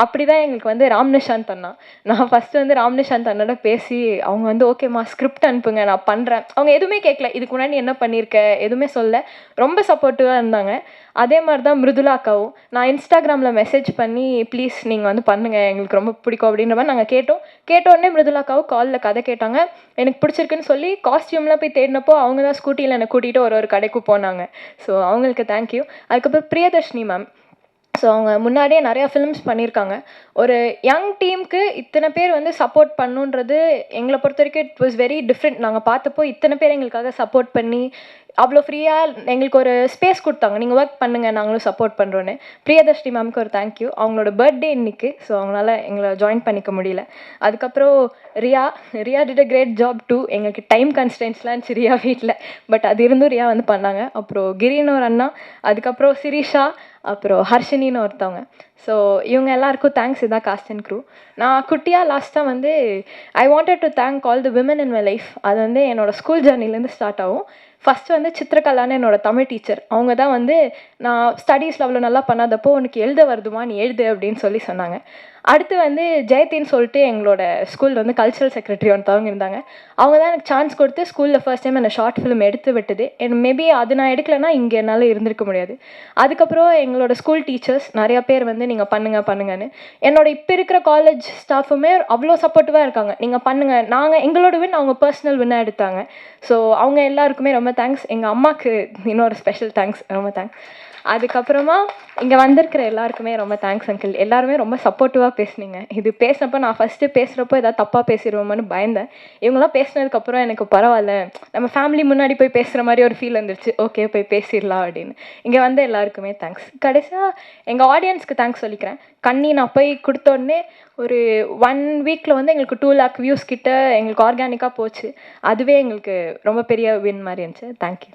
அப்படி தான் எங்களுக்கு வந்து ராம்நிஷாந்த் அண்ணா, நான் ஃபஸ்ட்டு வந்து ராம்நிஷாந்த் அண்ணோட பேசி அவங்க வந்து ஓகேம்மா ஸ்கிரிப்ட் அனுப்புங்க நான் பண்ணுறேன். அவங்க எதுவுமே கேட்கல, இதுக்கு முன்னாடி என்ன பண்ணியிருக்க எதுவுமே சொல்ல, ரொம்ப சப்போர்ட்டிவாக இருந்தாங்க. அதே மாதிரி தான் மிருதுலா அக்காவும். நான் இன்ஸ்டாகிராமில் மெசேஜ் பண்ணி ப்ளீஸ் நீங்கள் வந்து பண்ணுங்கள் எங்களுக்கு ரொம்ப பிடிக்கும் அப்படின்ற மாதிரி நாங்கள் கேட்டோடனே மிருதுலா அக்காவும் காலில் கதை கேட்டாங்க. எனக்கு பிடிச்சிருக்குன்னு சொல்லி காஸ்டியூம்லாம் போய் தேடினப்போ அவங்க தான் ஸ்கூட்டியில் என்னை கூட்டிகிட்டு ஒரு கடைக்கு போனாங்க. ஸோ அவங்களுக்கு தேங்க்யூ. அதுக்கப்புறம் பிரியதர்ஷினி மேம், ஸோ அவங்க முன்னாடியே நிறையா ஃபிலிம்ஸ் பண்ணியிருக்காங்க. ஒரு யங் டீமுக்கு இத்தனை பேர் வந்து சப்போர்ட் பண்ணுன்றது எங்களை பொறுத்த வரைக்கும் இட் வாஸ் வெரி டிஃப்ரெண்ட். நாங்கள் பார்த்தப்போ இத்தனை பேர் எங்களுக்காக சப்போர்ட் பண்ணி அவ்வளோ ஃப்ரீயாக எங்களுக்கு ஒரு ஸ்பேஸ் கொடுத்தாங்க, நீங்கள் ஒர்க் பண்ணுங்கள் நாங்களும் சப்போர்ட் பண்ணுறோன்னு. பிரியதர்ஷினி மேம்க்கு ஒரு தேங்க்யூ. அவங்களோட பர்த்டே இன்னைக்கு, ஸோ அவங்களால எங்களை ஜாயின் பண்ணிக்க முடியல. அதுக்கப்புறம் Riya did a great job too. எங்களுக்கு டைம் கன்ஸ்டன்ஸ்லாம் இருந்துச்சு ரியா வீட்டில், பட் அது இருந்தும் ரியா வந்து பண்ணாங்க. அப்புறம் கிரின்னு ஒரு அண்ணா, அதுக்கப்புறம் சிரிஷா, அப்புறம் ஹர்ஷினின்னு ஒருத்தவங்க. ஸோ இவங்க எல்லாருக்கும் தேங்க்ஸ். இதான் காஸ்ட் அண்ட் க்ரூ. நான் குட்டியாக லாஸ்ட்டாக வந்து I wanted to thank all the women in my life. அது வந்து என்னோடய ஸ்கூல் ஜர்னிலேருந்து ஸ்டார்ட் ஆகும். ஃபஸ்ட்டு வந்து சித்திரகலான்னு என்னோடய தமிழ் டீச்சர், அவங்க தான் வந்து நான் ஸ்டடீஸில் அவ்வளோ நல்லா பண்ணாதப்போ உனக்கு எழுத வருதுமா நீ எழுது அப்படின்னு சொன்னாங்க. அடுத்து வந்து ஜெயத்தின்னு சொல்லிட்டு எங்களோட ஸ்கூலில் வந்து கல்ச்சரல் செக்ரட்டரி ஒருத்தவங்க இருந்தாங்க. அவங்க தான் எனக்கு சான்ஸ் கொடுத்து ஸ்கூலில் ஃபர்ஸ்ட் டைம் என்னை ஷார்ட் ஃபிலிம் எடுத்து விட்டது. மேபி அது நான் எடுக்கலைன்னா இங்கே என்னால் இருந்திருக்க முடியாது. அதுக்கப்புறம் எங்களோட ஸ்கூல் டீச்சர்ஸ் நிறையா பேர் வந்து நீங்கள் பண்ணுங்கன்னு, என்னோட இப்போ இருக்கிற காலேஜ் ஸ்டாஃபுமே அவ்வளோ சப்போர்ட்டிவாக இருக்காங்க. நீங்கள் பண்ணுங்கள், எங்களோட வின் அவங்க பர்சனல் வின்னாக எடுத்தாங்க. ஸோ அவங்க எல்லாருக்குமே ரொம்ப தேங்க்ஸ். எங்கள் அம்மாவுக்கு இன்னொரு ஸ்பெஷல் தேங்க்ஸ், ரொம்ப தேங்க்ஸ். அதுக்கப்புறமா இங்கே வந்திருக்கிற எல்லாருக்குமே ரொம்ப தேங்க்ஸ் அங்கிள். எல்லாருமே ரொம்ப சப்போர்ட்டிவாக பேசுனீங்க. இது பேசினப்போ நான் ஃபஸ்ட்டு பேசுகிறப்போ ஏதாவது தப்பாக பேசிடுவோம்னு பயந்தேன். இவங்களாம் பேசினதுக்கப்புறம் எனக்கு பரவாயில்ல, நம்ம ஃபேமிலி முன்னாடி போய் பேசுகிற மாதிரி ஒரு ஃபீல் வந்துருச்சு. ஓகே போய் பேசிடலாம் அப்படின்னு. இங்கே வந்து எல்லாருக்குமே தேங்க்ஸ். கடைசியாக எங்கள் ஆடியன்ஸ்க்கு தேங்க்ஸ் சொல்லிக்கிறேன். கண்ணி நான் போய் கொடுத்தோடனே ஒரு 1 வீக்கில் வந்து எங்களுக்கு 2 lakh வியூஸ் கிட்ட எங்களுக்கு ஆர்கானிக்காக போச்சு. அதுவே எங்களுக்கு ரொம்ப பெரிய வின் மாதிரி இருந்துச்சு. தேங்க்யூ.